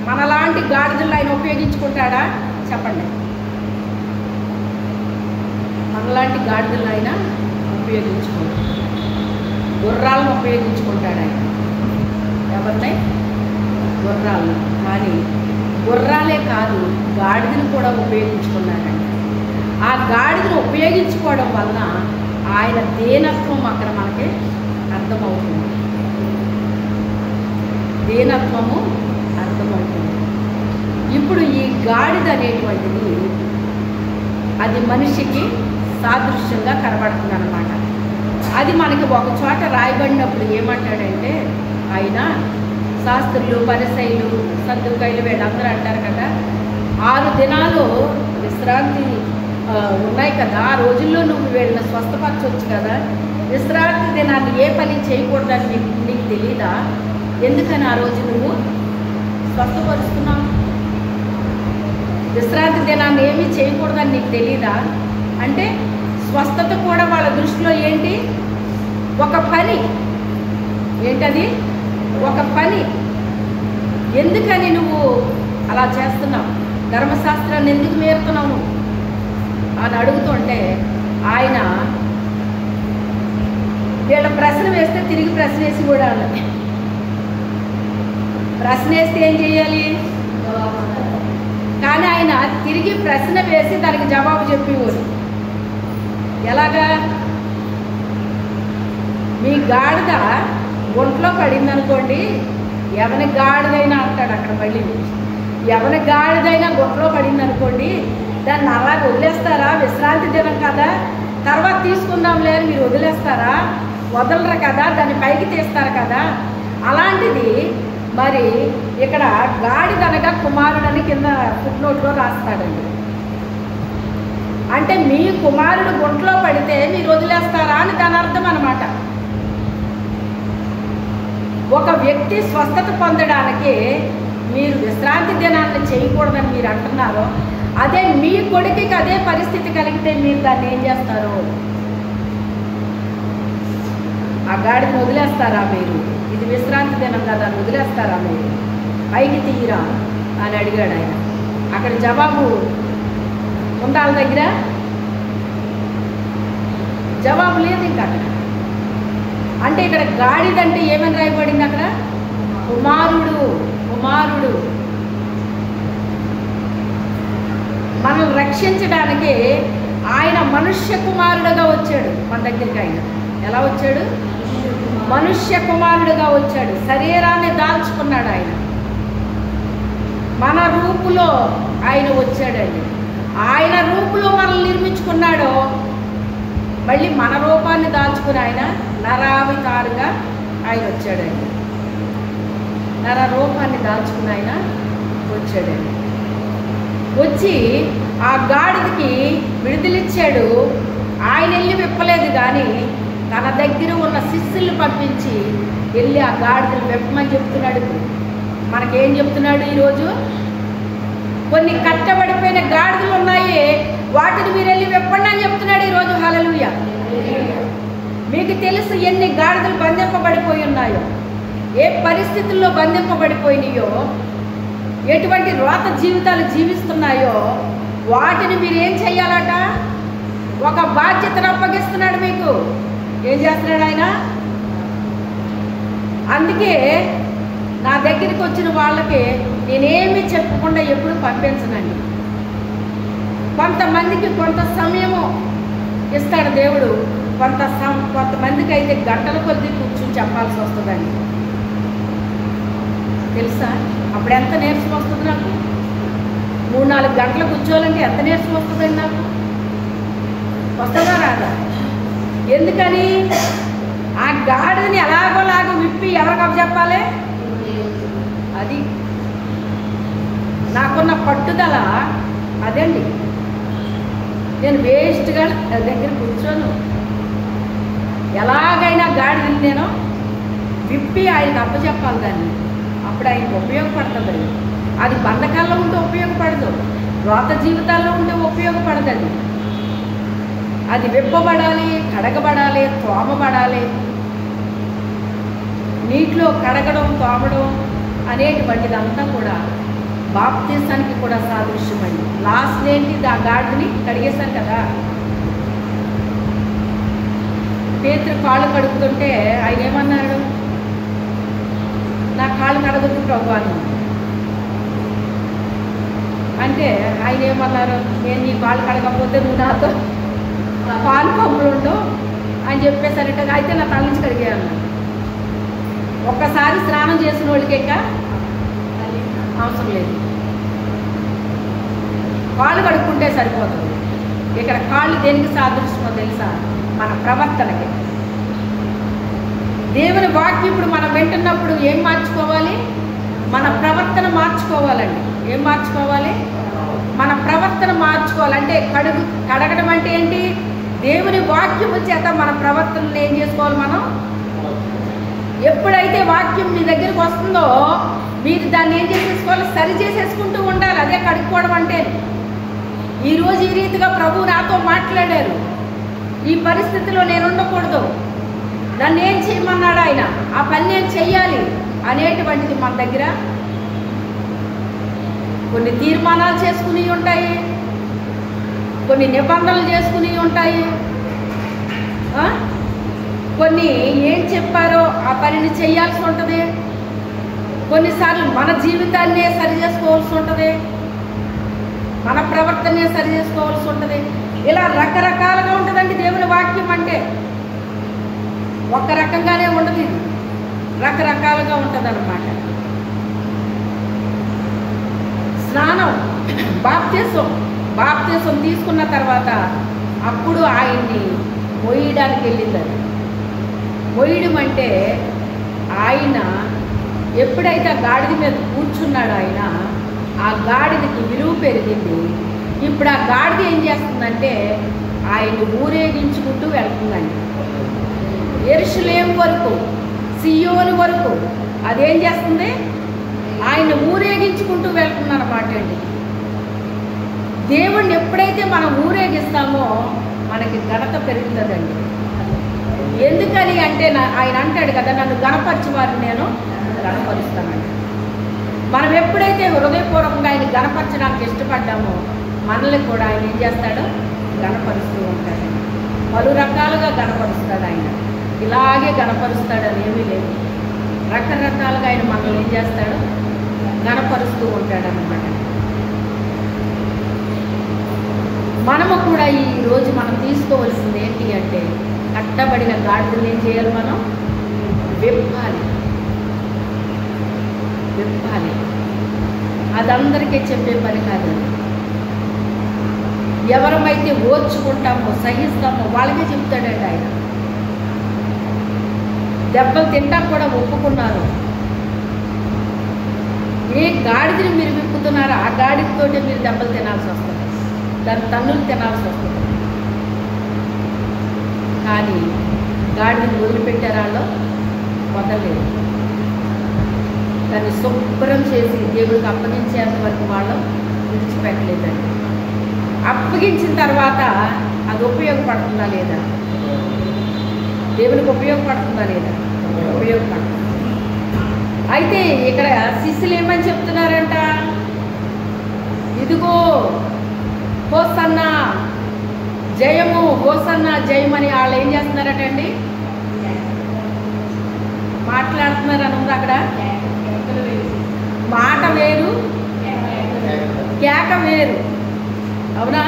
మనలాంటి గాడిదలు ఆయన ఉపయోగించుకుంటాడా? చెప్పండి. మనలాంటి గాడిదలు ఆయన ఉపయోగించుకుంటాడు. గుర్రాలను ఉపయోగించుకుంటాడు ఆయన. ఎవరినై? గుర్రాలను. కానీ గుర్రాలే కాదు, గాడిదను కూడా ఉపయోగించుకున్నాడండి. ఆ గాడిదను ఉపయోగించుకోవడం వలన ఆయన దీనత్వం అక్కడ మనకి అర్థమవుతుంది. దీనత్వము అర్థమవుతుంది. ఇప్పుడు ఈ గాడిద అనేటువంటిది అది మనిషికి సాదృశ్యంగా కనబడుతుంది అన్నమాట. అది మనకి ఒక చోట రాయబడినప్పుడు ఏమంటాడంటే ఆయన శాస్త్రులు, పరిసయ్యులు, సద్దుకాయలు వీళ్ళందరూ అంటారు కదా, 6 దినాలు విశ్రాంతి ఉన్నాయి కదా, ఆ రోజుల్లో నువ్వు వీళ్ళని స్వస్థపరచవచ్చు కదా, విశ్రాంతి దినాన్ని ఏ పని చేయకూడదని నీకు తెలీదా? ఎందుకని ఆ రోజు నువ్వు స్వస్థపరుస్తున్నావు? విశ్రాంతి దినాన్ని ఏమీ చేయకూడదని నీకు తెలీదా? అంటే స్వస్థత కూడా వాళ్ళ దృష్టిలో ఏంటి? ఒక పని. ఏంటది? ఒక పని. ఎందుకని నువ్వు అలా చేస్తున్నావు? ధర్మశాస్త్రాన్ని ఎందుకు మీరుతున్నావు అని అడుగుతుంటే ఆయన వీళ్ళ ప్రశ్న వేస్తే తిరిగి ప్రశ్న వేసి కూడా ప్రశ్న వేస్తే ఏం చేయాలి? కానీ ఆయన తిరిగి ప్రశ్న వేసి దానికి జవాబు చెప్పేవారు. ఎలాగా? మీ గాడిద ఒంట్లో పడింది అనుకోండి, ఎవరి గాడిదైనా అంటాడు అక్కడ మళ్ళీ, ఎవరి గాడిదైనా ఒంట్లో పడింది అనుకోండి, దాన్ని అలాగ వదిలేస్తారా? విశ్రాంతి దినం కదా, తర్వాత తీసుకుందాంలే అని మీరు వదిలేస్తారా? వదలరు కదా, దాన్ని పైకి తీస్తారు కదా. అలాంటిది మరి ఇక్కడ గాడిదనగా కుమారుడని కింద ఫుట్నోట్లో రాస్తాడండి. అంటే మీ కుమారుడు గుంట్లో పడితే మీరు వదిలేస్తారా అని దాని అర్థం అన్నమాట. ఒక వ్యక్తి స్వస్థత పొందడానికి మీరు విశ్రాంతి దినాన్ని చేయకూడదని మీరు అంటున్నారు. అదే మీ కొడుకుకి అదే పరిస్థితి కలిగితే మీరు దాన్ని ఏం చేస్తారు? ఆ గాడిని వదిలేస్తారా మీరు? ఇది విశ్రాంతి దినం కదా, వదిలేస్తారా మీరు? పైకి తీయరా అని అడిగాడు ఆయన. అక్కడ జవాబు ఉందా వాళ్ళ దగ్గర? జవాబు లేదు ఇంకా అక్కడ. అంటే ఇక్కడ గాడిదంటే ఏమని రాయబడింది అక్కడ? కుమారుడు. కుమారుడు మనల్ని రక్షించడానికి ఆయన మనుష్య కుమారుడుగా వచ్చాడు మన దగ్గరికి. ఆయన ఎలా వచ్చాడు? మనుష్య కుమారుడుగా వచ్చాడు. శరీరాన్ని దాల్చుకున్నాడు ఆయన. మన రూపులో ఆయన వచ్చాడండి. ఆయన రూపులో మనల్ని నిర్మించుకున్నాడో మళ్ళీ మన రూపాన్ని దాల్చుకుని ఆయన నరావతారుగా ఆయన వచ్చాడండి. నర రూపాన్ని దాల్చుకుని ఆయన వచ్చాడండి. వచ్చి ఆ గాడిదకి విడుదలిచ్చాడు. ఆయన వెళ్ళి విప్పలేదు, కానీ తన దగ్గర ఉన్న శిష్యుల్ని పంపించి వెళ్ళి ఆ గాడిదలు విప్పమని చెప్తున్నాడు. మనకేం చెప్తున్నాడు ఈరోజు? కొన్ని కట్టబడిపోయిన గాడిదలు ఉన్నాయి, వాటిని మీరు వెళ్ళి విప్పండి అని చెప్తున్నాడు ఈరోజు. హల్లెలూయా. మీకు తెలుసు ఎన్ని గాడిదలు బంధింపబడిపోయి ఉన్నాయో, ఏ పరిస్థితుల్లో బంధింపబడిపోయినాయో, ఎటువంటి రోత జీవితాలు జీవిస్తున్నాయో వాటిని మీరు ఏం చెయ్యాలట? ఒక బాధ్యతను అప్పగిస్తున్నాడు మీకు. ఏం చేస్తున్నాడు ఆయన? అందుకే నా దగ్గరికి వచ్చిన వాళ్ళకి నేనేమీ చెప్పకుండా ఎప్పుడు పంపించనండి. కొంతమందికి కొంత సమయము ఇస్తాడు దేవుడు, కొంతమందికి అయితే గంటల కొద్దీ కూర్చుని చెప్పాల్సి వస్తుందండి. తెలుసా? అప్పుడు ఎంత నీరసం వస్తుంది నాకు? 3-4 గంటలు కూర్చోవాలంటే ఎంత నీరసం వస్తుందండి నాకు? వస్తుందా రాదా? ఎందుకని? ఆ గాడిని ఎలాగోలాగా విప్పి ఎవరికి చెప్పాలి? అది నాకున్న పట్టుదల అదండి. నేను వేస్ట్గా దగ్గర కూర్చోను. ఎలాగైనా గాడిని నేను విప్పి ఆయనకు అప్పచెప్పాలి దాన్ని. అప్పుడు ఆయనకు ఉపయోగపడుతుంది. అది బంధకాల్లో ఉంటే ఉపయోగపడదు, రోత జీవితాల్లో ఉంటే ఉపయోగపడదు. అది విప్పబడాలి, కడగబడాలి, తోమబడాలి. నీటిలో కడగడం, తోమడం అనేటువంటిదంతా కూడా బాప్తీసానికి కూడా సాదృశ్యమైంది. లాస్ట్ ఏంటి? ఆ గాడిని కడిగేశాను కదా. పేతురు కాళ్ళు కడుగుతుంటే ఆయన ఏమన్నాడు? నా కాళ్ళు కడగొద్దు ప్రభు అని. అంటే ఆయన ఏమన్నారు? నేను నీ కాళ్ళు కడగకపోతే నువ్వు నాతో పాలు పంపులు ఉండవు అని చెప్పేసరిట. అయితే నా తల నుంచి కడిగేయన్నా. ఒక్కసారి స్నానం చేసిన వాళ్ళకి ఇంకా అవసరం లేదు, కాళ్ళు కడుక్కుంటే సరిపోతుంది. ఇక్కడ కాళ్ళు దేనికి సాదృశ్యమో తెలుసా? మన ప్రవర్తనకి. దేవుని వాక్యం ఇప్పుడు మనం వింటున్నప్పుడు ఏం మార్చుకోవాలి? మన ప్రవర్తన మార్చుకోవాలండి. ఏం మార్చుకోవాలి? మన ప్రవర్తన మార్చుకోవాలంటే కడగడం అంటే ఏంటి? దేవుని వాక్యం చేత మన ప్రవర్తనను ఏం చేసుకోవాలి? మనం ఎప్పుడైతే వాక్యం మీ దగ్గరికి వస్తుందో మీరు దాన్ని ఏం చేసేసుకోవాలి? సరి చేసేసుకుంటూ ఉండాలి. అదే కడుక్కోవడం అంటే. ఈరోజు ఈ రీతిగా ప్రభు నాతో మాట్లాడారు. ఈ పరిస్థితిలో నేను ఉండకూడదు, నన్ను ఏం చేయమన్నాడు ఆయన, ఆ పని నేను చెయ్యాలి అనేటువంటిది మన దగ్గర కొన్ని తీర్మానాలు చేసుకుని ఉంటాయి, కొన్ని నిబంధనలు చేసుకుని ఉంటాయి, కొన్ని ఏం చెప్పారో ఆ పనిని చేయాల్సి ఉంటుంది. కొన్నిసార్లు మన జీవితాన్నే సరి చేసుకోవాల్సి ఉంటుంది, మన ప్రవర్తనే సరి చేసుకోవాల్సి ఉంటుంది. ఇలా రకరకాలుగా ఉంటుందండి దేవుని వాక్యం అంటే. ఒక రకంగానే ఉండదు, ఇది రకరకాలుగా ఉంటుంది అన్నమాట. స్నానం, బాప్తీసం తీసుకున్న తర్వాత అప్పుడు ఆయన్ని మొయ్యడానికి వెళ్ళిందని. మొయ్యడం అంటే ఆయన ఎప్పుడైతే ఆ గాడిద మీద కూర్చున్నాడు ఆయన, ఆ గాడిదకి విలువ పెరిగింది. ఇప్పుడు ఆ గాడిద ఏం చేస్తుందంటే ఆయన్ని ఊరేగించుకుంటూ వెళ్తుందండి. యెరూషలేము వరకు, సియోను వరకు అదేం చేస్తుంది? ఆయన ఊరేగించుకుంటూ వెళ్తుందన్నమాట అండి. దేవుణ్ణి ఎప్పుడైతే మనం ఊరేగిస్తామో మనకి ఘనత పెరుగుతుందండి. ఎందుకని అంటే ఆయన అంటాడు కదా, నన్ను గణపరిచి వారిని నేను గణపరుస్తానండి. మనం ఎప్పుడైతే హృదయపూర్వకంగా ఆయన గణపరచడానికి ఇష్టపడ్డామో మనల్ని కూడా ఆయన ఏం చేస్తాడు, గణపరుస్తూ ఉంటాడు. పలు రకాలుగా గణపరుస్తాడు ఆయన. ఇలాగే గణపరుస్తాడని ఏమీ లేదు, రకరకాలుగా ఆయన మనల్ని ఏం చేస్తాడు, గణపరుస్తూ ఉంటాడు అన్నమాట. మనము కూడా ఈరోజు మనం తీసుకోవాల్సింది ఏంటి అంటే, కట్టబడిన గాడిదలు ఏం చేయాలి, మనం విప్పాలి. అదందరికీ చెప్పే పని కాదు. ఎవరమైతే ఓర్చుకుంటామో సహిస్తామో వాళ్ళకే చెప్తాడండి ఆయన. దెబ్బలు తింటా కూడా ఒప్పుకున్నారు. ఏ గాడిదని మీరు విప్పుతున్నారో ఆ గాడితోటే మీరు దెబ్బలు తినాల్సి వస్తుంది, దాని తన్నులు తినాల్సి వస్తుంది. కానీ గాడిదని వదిలిపెట్టారు, వాళ్ళు వదలలేదు. దాన్ని శుభ్రం చేసి దేవుడికి అప్పగించేంత వరకు వాళ్ళు విడిచిపెట్టలేదండి. అప్పగించిన తర్వాత అది ఉపయోగపడుతుందా లేదా, దేవునికి ఉపయోగపడుతుందా లేదా, ఉపయోగపడుతుంది. అయితే ఇక్కడ శిష్యులు ఏమని చెప్తున్నారంట, ఇదిగో హోసన్న జయము, హోసన్న జయమని వాళ్ళు ఏం చేస్తున్నారటండి, మాట్లాడుతున్నారు అని ఉంది అక్కడ. మాట వేరు, కేక వేరు. అవునా,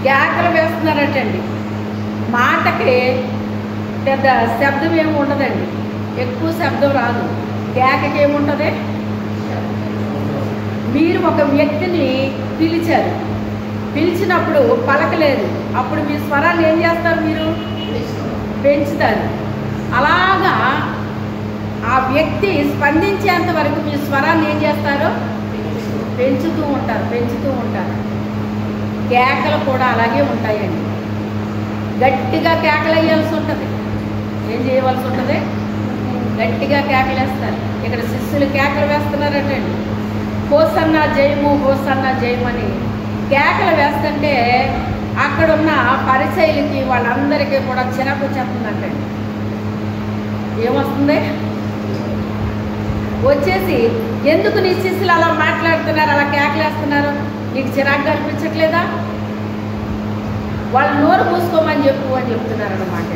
కేకలు వేస్తున్నారటండి. మాటకి పెద్ద శబ్దం ఏమి ఉండదండి, ఎక్కువ శబ్దం రాదు. కేకకి ఏముంటుంది, మీరు ఒక వ్యక్తిని పిలిచారు, పిలిచినప్పుడు పలకలేదు, అప్పుడు మీ స్వరాన్ని ఏం చేస్తారు, మీరు పెంచుతారు. అలాగా ఆ వ్యక్తి స్పందించేంత వరకు మీ స్వరాన్ని ఏం చేస్తారు, పెంచుతూ ఉంటారు. కేకలు కూడా అలాగే ఉంటాయండి. గట్టిగా కేకలు వేయాల్సి ఉంటుంది. ఏం చేయవలసి ఉంటుంది, గట్టిగా కేకలు వేస్తారు. ఇక్కడ శిష్యులు కేకలు వేస్తున్నారటండి, హోసన్న జయము, హోసన్న జయమని కేకలు వేస్తుంటే అక్కడున్న పరిచయులకి వాళ్ళందరికీ కూడా చిరాకు చెప్తుందంటండి. ఏమొస్తుంది, వచ్చేసి ఎందుకు నీ శిష్యులు అలా మాట్లాడుతున్నారు, అలా కేకలేస్తున్నారు, నీకు చిరాకుగా అనిపించట్లేదా, వాళ్ళు నోరు మూసుకోమని చెప్పు అని చెప్తున్నారు అన్నమాట.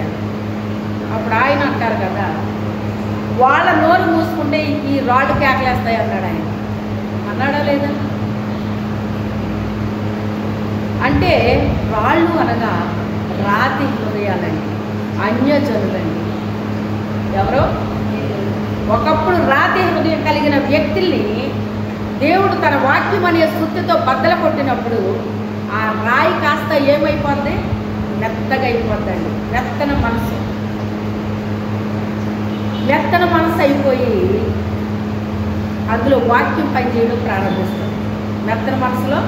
అప్పుడు ఆయన అంటారు కదా, వాళ్ళ నోరు మూసుకుంటే ఈ రాళ్ళు కేకలేస్తాయి అన్నాడు ఆయన. అన్నాడా లేదా, అంటే రాళ్ళు అనగా రాతి హృదయాలండి, అన్యజనులండి. ఎవరో ఒకప్పుడు రాతి హృదయం కలిగిన వ్యక్తుల్ని దేవుడు తన వాక్యం అనే సుత్తితో బద్దలు కొట్టినప్పుడు ఆ రాయి కాస్త ఏమైపోద్ది, మెత్తగా అయిపోద్దండి. మెత్తన మనసు అయిపోయి అందులో వాక్యం పనిచేయడం ప్రారంభిస్తుంది. మెత్తన మనసులో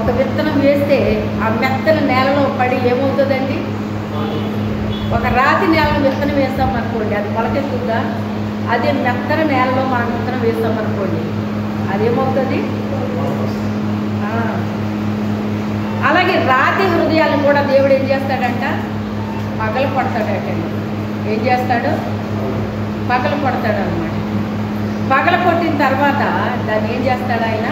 ఒక విత్తనం వేస్తే ఆ మెత్తన నేలలో పడి ఏమవుతుందండి, ఒక రాతి నేలలో విత్తనం వేస్తామనుకోండి, అది మొలకెత్తుగా. అదే మెత్తన నేలలో మనం విత్తనం వేస్తామనుకోండి, అదేమవుతుంది. అలాగే రాతి హృదయాలను కూడా దేవుడు ఏం చేస్తాడంట, పగలు కొడతాడటండి. ఏం చేస్తాడు, పగలు కొడతాడు అన్నమాట. పగలు కొట్టిన తర్వాత దాన్ని ఏం చేస్తాడు ఆయన,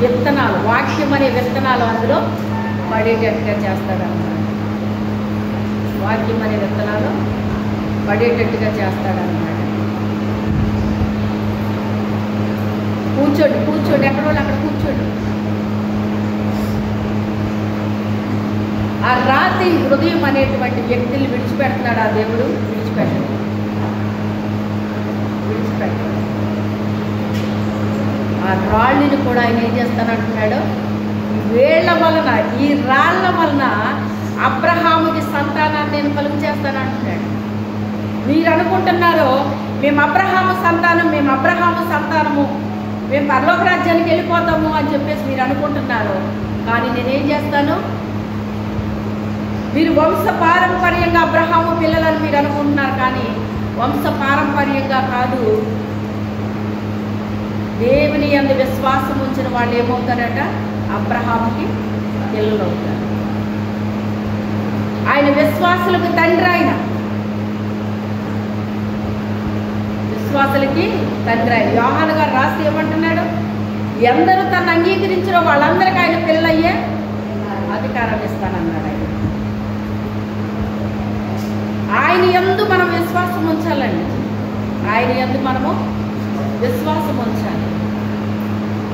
విత్తనాలు, వాక్యం అనే విత్తనాలు అందులో పడేటట్టుగా చేస్తాడన్నమాట. వాక్యం అనే విత్తనాలు పడేటట్టుగా చేస్తాడన్నమాట. కూర్చోండి, ఎక్కడ వాళ్ళు అక్కడ కూర్చోండి. ఆ రాతి హృదయం అనేటువంటి వ్యక్తులు విడిచిపెడుతున్నాడు ఆ దేవుడు, విడిచిపెట్టాడు. ఆ రాళ్ళని కూడా ఆయన ఏం చేస్తానంటున్నాడు, వేళ్ల వలన, ఈ రాళ్ల వలన అబ్రహాముకి సంతానాన్ని నేను కలుగు చేస్తానంటున్నాడు. మీరు అనుకుంటున్నారు మేము అబ్రహాము సంతానము, మేము పరలోక రాజ్యానికి వెళ్ళిపోతాము అని చెప్పేసి మీరు అనుకుంటున్నారు. కానీ నేనేం చేస్తాను, మీరు వంశ పారంపర్యంగా అబ్రహాము పిల్లలని మీరు అనుకుంటున్నారు, కానీ వంశ పారంపర్యంగా కాదు. దేవుని యందు విశ్వాసం ఉంచిన వాళ్ళు ఏమవుతారట, అబ్రహాముకి పిల్లలు అవుతారు. ఆయన విశ్వాసులకు తండ్రి. ఆయన విశ్వాసులకి తండ్రి. ఆయన యోహాను గారు రాస్తే ఏమంటున్నాడు? ఎందరూ తను అంగీకరించిన వాళ్ళందరికీ ఆయన పిల్లయ్యే అధికారం ఇస్తానన్నాడు. ఆయన యందు మనం విశ్వాసం ఉంచాలండి. ఆయన యందు మనము విశ్వాసం ఉంచాలి.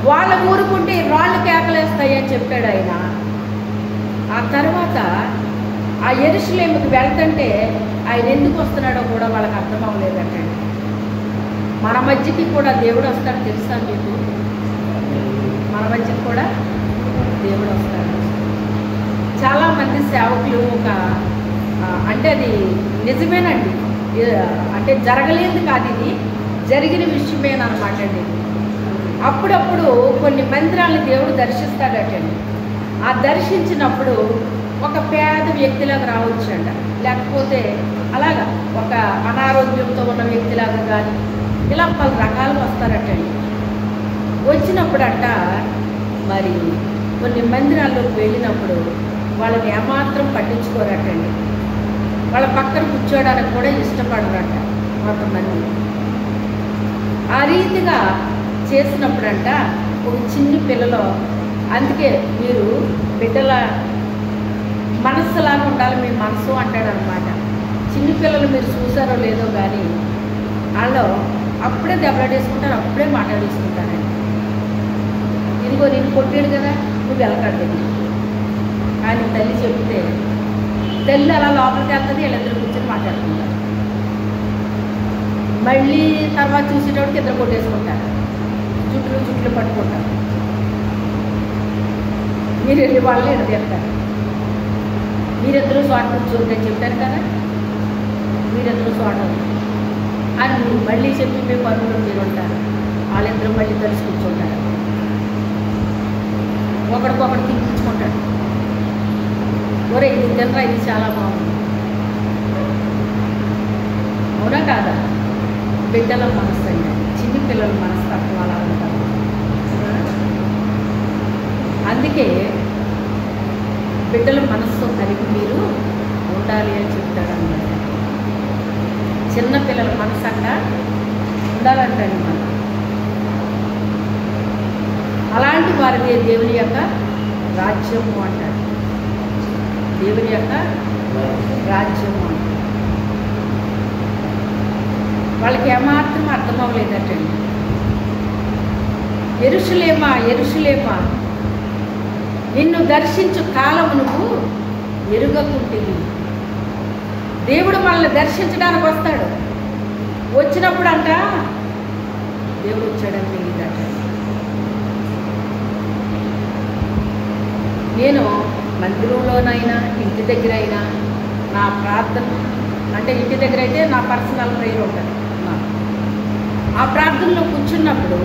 వాళ్ళ ఊరుకుంటే రాళ్ళు కేకలేస్తాయి అని చెప్పాడు ఆయన. ఆ తర్వాత ఆ యెరూషలేముకి వెళ్తుంటే ఆయన ఎందుకు వస్తున్నాడో కూడా వాళ్ళకి అర్థం అవ్వలేదంటండి. మన మధ్యకి కూడా దేవుడు వస్తాడు తెలుసా మీకు? మన మధ్యకి కూడా దేవుడు వస్తాడు. చాలామంది సేవకులు అంటే అది నిజమేనండి, అంటే జరగలేదు కాదు, ఇది జరిగిన విషయమేనమాట అండి. అప్పుడప్పుడు కొన్ని మందిరాలను దేవుడు దర్శిస్తాడటండి. ఆ దర్శించినప్పుడు ఒక పేద వ్యక్తిలాగా రావచ్చంట, లేకపోతే అలాగా ఒక అనారోగ్యంతో ఉన్న వ్యక్తిలాగా కానీ ఇలా పలు రకాలుగా వస్తారటండి. వచ్చినప్పుడంట మరి కొన్ని మందిరాల్లోకి వెళ్ళినప్పుడు వాళ్ళని ఏమాత్రం పట్టించుకోరటండి. వాళ్ళ పక్కన కూర్చోడానికి కూడా ఇష్టపడరట కొంతమంది. ఆ రీతిగా చేసినప్పుడంట ఒక చిన్ని పిల్లలో, అందుకే మీరు బిడ్డల మనస్సులాగా ఉండాలి మీ మనసు అంటాడనమాట. చిన్ని పిల్లలు మీరు చూసారో లేదో కానీ వాళ్ళు అప్పుడే దెబ్బలాడేసుకుంటారు, అప్పుడే మాట్లాడేసుకుంటారండి. ఇదిగో నేను కొట్టాడు కదా నువ్వు వెళ్ళకడ్డు కానీ తల్లి చెప్తే తల్లి అలా లోపలికి వెళ్తుంది, వీళ్ళిద్దరు కూర్చొని మాట్లాడుకుంటారు. మళ్ళీ తర్వాత చూసేటప్పటికి ఇద్దరు కొట్టేసుకుంటారు, జుట్లు పట్టుకుంటారు. మీరు వెళ్ళి వాళ్ళు ఎడతీస్తారు. మీరిద్దరూ చోట కూర్చోండి చెప్పారు కదా, మీరిద్దరూ చోట అని మళ్ళీ చెప్పి మీ పనులు మీరు ఉంటారు. వాళ్ళిద్దరూ మళ్ళీ కలిసి కూర్చుంటారు, ఒకడికొకటి తినిపించుకుంటాడు. ఒరే ఇది తినరా, ఇది చాలా బాగుంది. అవునా కాదా? బిడ్డల మనసు అండి, చిన్ని పిల్లల మనస్తత్వం అలా ఉంటారు. అందుకే బిడ్డల మనస్సు కలిగి మీరు ఉండాలి అని చెప్తాడన్నమాట. చిన్న పిల్లల మనసు అంట ఉండాలంటండి మనం. అలాంటి వారిదే దేవుని యొక్క రాజ్యము అంటారు. దేవుని యొక్క రాజ్యము అంటారు. వాళ్ళకి ఏమాత్రం అర్థం అవ్వలేదటండి. యెరూషలేమా యెరూషలేమా, నిన్ను దర్శించు కాలము నువ్వు ఎరుగకుంటివి. దేవుడు మనల్ని దర్శించడానికి వస్తాడు. వచ్చినప్పుడు అంట దేవుడు వచ్చాడని తెలియదట. నేను మందిరంలోనైనా ఇంటి దగ్గర అయినా నా ప్రార్థన, అంటే ఇంటి దగ్గర అయితే నా పర్సనల్ ప్రేయర్ ఉంటుంది. ఆ ప్రార్థనలో కూర్చున్నప్పుడు,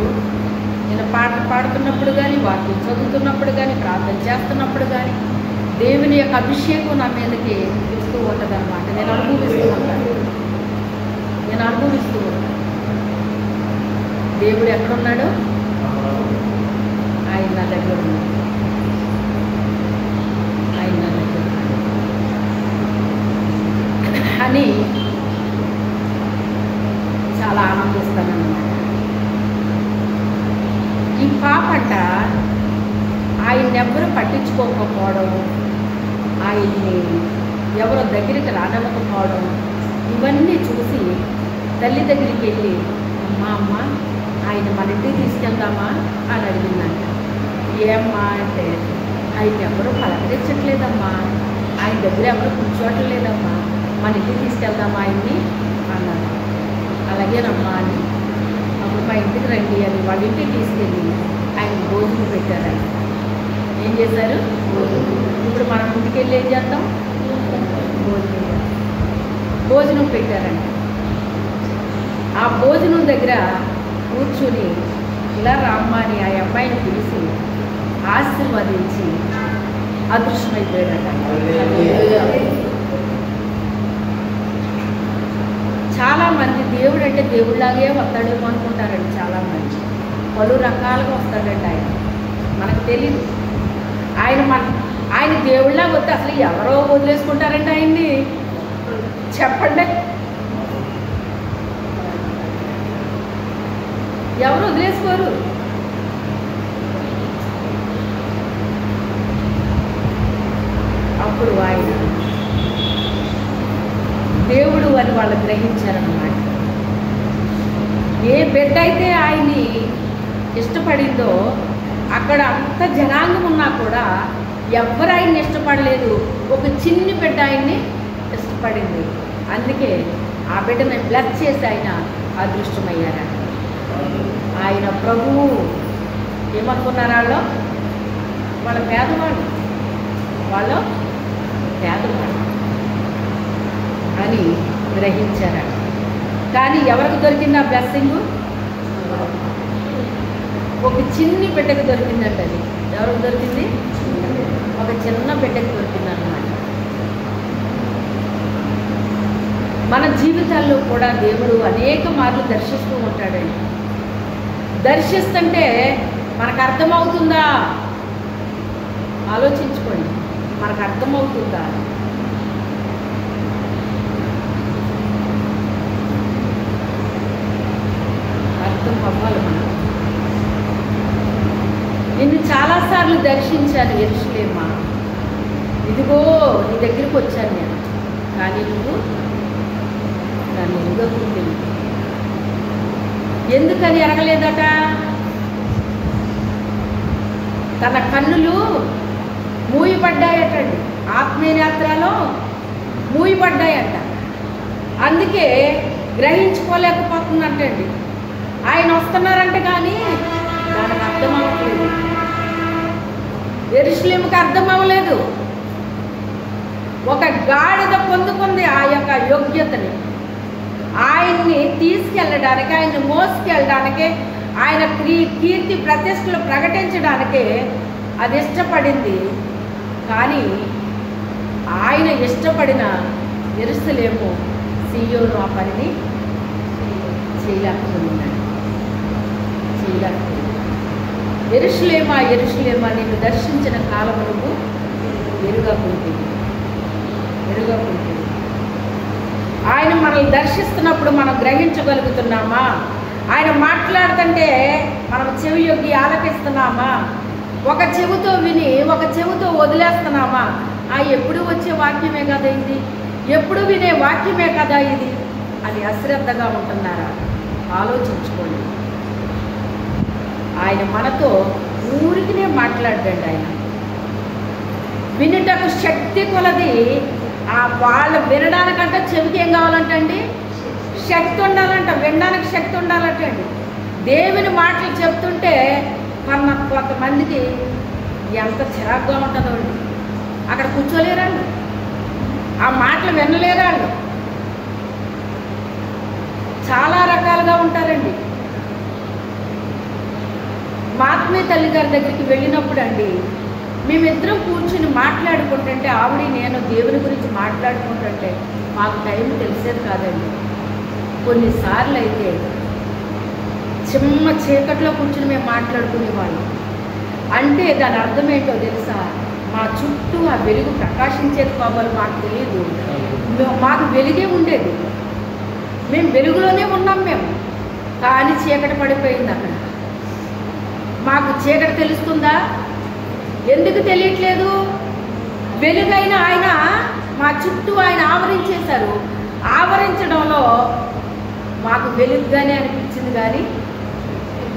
నేను పాట పాడుతున్నప్పుడు కానీ, వాక్యం చదువుతున్నప్పుడు కానీ, ప్రార్థన చేస్తున్నప్పుడు కానీ దేవుని యొక్క అభిషేకం నా మీదకి ఇస్తూ ఉంటుంది అన్నమాట. నేను అనుభవిస్తూ ఉంటాను. దేవుడు ఎక్కడున్నాడు? ఆయన నా దగ్గర ఉన్నాడు. ఆయన నా దగ్గర అని చాలా ఆనందిస్తానన్నమాట. ఈ పాపంట ఆయన్నెవ్వరూ పట్టించుకోకపోవడం, ఆయన్ని ఎవరో దగ్గరికి రానివ్వకపోవడం, ఇవన్నీ చూసి తల్లి దగ్గరికి వెళ్ళి అమ్మ ఆయన మన ఇంటికి తీసుకెళ్దామా అని అడిగిందంట. ఏమ్మా అంటే ఆయన ఎవరు పలకరించట్లేదమ్మా, ఆయన దగ్గర ఎవరు కూర్చోవట్లేదమ్మా, మన ఇంటికి తీసుకెళ్దామా ఆయన్ని అన్నారు. అలాగేనమ్మా అని అప్పుడు మా ఇంటికి రండి అని వాళ్ళ ఇంటికి తీసుకెళ్ళి ఆయన భోజనం పెట్టారంట. ఏం చేశారు? ఇప్పుడు మనం ఇంటికి వెళ్ళి ఏం చేద్దాం? భోజనం పెట్టారంట. ఆ భోజనం దగ్గర కూర్చుని ఇలా రామ్మాని ఆ అబ్బాయిని పిలిచి ఆశీర్వదించి అదృశ్యమైపోయాడట. చాలామంది దేవుడు అంటే దేవుడిలాగే వస్తాడేమో అనుకుంటారండి. చాలామంది పలు రకాలుగా వస్తాడండి ఆయన, మనకు తెలీదు. ఆయన ఆయన దేవుళ్ళ వద్దు. అసలు ఎవరో వదిలేసుకుంటారండి ఆయన్ని? చెప్పండి, ఎవరు వదిలేసుకోరు. అప్పుడు ఆయన దేవుడు అని వాళ్ళు గ్రహించారన్నమాట. ఏ బిడ్డ అయితే ఆయన్ని ఇష్టపడిందో అక్కడ అంత జనాంగం ఉన్నా కూడా ఎవ్వరు ఆయన్ని ఇష్టపడలేదు. ఒక చిన్ని బిడ్డ ఆయన్ని ఇష్టపడింది. అందుకే ఆ బిడ్డని బ్లెస్ చేసి ఆయన అదృష్టమయ్యారు. ఆయన ప్రభువు ఏమనుకున్నారు? వాళ్ళ పేదవాడు, వాళ్ళు పేదవాడు అని గ్రహించారు. కానీ ఎవరికి దొరికింది ఆ బ్లెస్సింగ్? ఒక చిన్ని బిడ్డకు దొరికిందంట. అది ఎవరికి దొరికింది? ఒక చిన్న బిడ్డకు దొరికింది అన్నమాట. మన జీవితాల్లో కూడా దేవుడు అనేక మార్లు దర్శిస్తూ ఉంటాడండి. దర్శిస్తుంటే మనకు అర్థమవుతుందా? ఆలోచించుకోండి, మనకు అర్థమవుతుందా? అర్థం అవ్వాలి. మనం నిన్ను చాలాసార్లు దర్శించాను యెరూషలేమా, ఇదిగో నీ దగ్గరికి వచ్చాను నేను, కానీ నువ్వు నన్ను ఎరుగకుంటివి. ఎందుకని ఎరగలేదట? తన కన్నులు మూయబడ్డాయటండి. ఆత్మీయయాత్రలో మూయబడ్డాయట. అందుకే గ్రహించుకోలేకపోతుందంటండి. ఆయన వస్తున్నారంటే కానీ దానికి అర్థం అవ్వట్లేదు. యెరూషలేముకి అర్థం అవ్వలేదు. ఒక గాడిద పొందుకుంది ఆ యొక్క యోగ్యతని. ఆయన్ని తీసుకెళ్ళడానికి, ఆయన్ని మోసుకెళ్ళడానికి, ఆయన కీర్తి ప్రతిష్టలు ప్రకటించడానికే అది ఇష్టపడింది. కానీ ఆయన ఇష్టపడిన యెరూషలేము సీయోను ఆ పనిని చేయలేకపోతున్నాడు. యెరూషలేమా యెరూషలేమా, నిన్ను దర్శించిన కాలము నువ్వు ఎరుగకుంటుంది. ఆయన మనల్ని దర్శిస్తున్నప్పుడు మనం గ్రహించగలుగుతున్నామా? ఆయన మాట్లాడుతుంటే మనం చెవి యొగ్గి ఆలకిస్తున్నామా? ఒక చెవితో విని ఒక చెవితో వదిలేస్తున్నామా? ఎప్పుడు వచ్చే వాక్యమే కదా ఇది, ఎప్పుడు వినే వాక్యమే కదా ఇది అని అశ్రద్ధగా ఉంటున్నారా? ఆలోచించుకోండి. ఆయన మనతో ఊరికినే మాట్లాడండి. ఆయన వినుటకు శక్తి కొలది. వాళ్ళు వినడానికంటే చెవికి ఏం కావాలంటండి? శక్తి ఉండాలంట. వినడానికి శక్తి ఉండాలంటండి. దేవుని మాటలు చెప్తుంటే కొంతమందికి ఎంత చిరాకుగా ఉంటుందో అండి. అక్కడ కూర్చోలేరండి, ఆ మాటలు వినలేరండి. చాలా రకాలుగా ఉంటారండి. మా ఆత్మీయ తల్లి గారి దగ్గరికి వెళ్ళినప్పుడు అండి, మేమిద్దరం కూర్చుని మాట్లాడుకుంటుంటే, ఆవిడ నేను దేవుని గురించి మాట్లాడుకుంటుంటే మాకు టైం తెలిసేది కాదండి. కొన్నిసార్లు అయితే చిమ్మ చీకట్లో కూర్చుని మేము మాట్లాడుకునేవాళ్ళం. అంటే దాని అర్థం ఏంటో తెలుసా? మా చుట్టూ ఆ వెలుగు ప్రకాశించేది కాబట్టి మాకు తెలియదు. మాకు వెలుగే ఉండేది, మేము వెలుగులోనే ఉన్నాం మేము. కానీ చీకటి పడిపోయింది అక్కడ. మాకు చీకటి తెలుస్తుందా? ఎందుకు తెలియట్లేదు? వెలుగైన ఆయన మా చుట్టూ ఆయన ఆవరించేశారు. ఆవరించడంలో మాకు వెలుగుగానే అనిపించింది, కానీ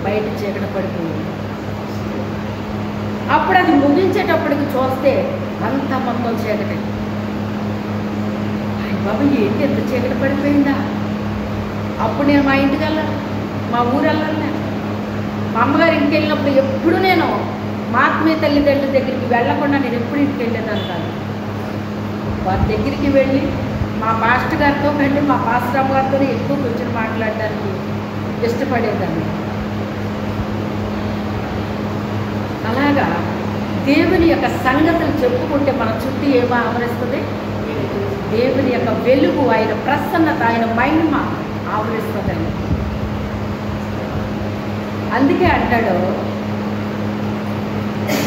బయట చీకటి పడిపోయింది. అప్పుడు అది ముగించేటప్పటికి చూస్తే అంత మొత్తం చీకటి. బాబు ఏంటి ఎంత చీకటి పడిపోయిందా? అప్పుడు నేను మా ఇంటికి వెళ్ళాను, మా ఊరు వెళ్ళాను. నేను మా అమ్మగారి ఇంటికి వెళ్ళినప్పుడు ఎప్పుడు నేను మా ఆత్మీయ తల్లిదండ్రుల దగ్గరికి వెళ్ళకుండా నేను ఎప్పుడు ఇంటికి వెళ్ళేదాన్ని కాదు. వారి దగ్గరికి వెళ్ళి మా పాస్టర్ గారితో కంటే మా పాస్టర్ అమ్మ గారితో ఎక్కువ కూర్చొని మాట్లాడడానికి ఇష్టపడేదాన్ని. అలాగా దేవుని యొక్క సంగతులు చెప్పుకుంటే మన చుట్టూ ఏమో ఆవరిస్తుంది? దేవుని యొక్క వెలుగు, ఆయన ప్రసన్నత, ఆయన మహిమ ఆవరిస్తుందండి. అందుకే అంటాడు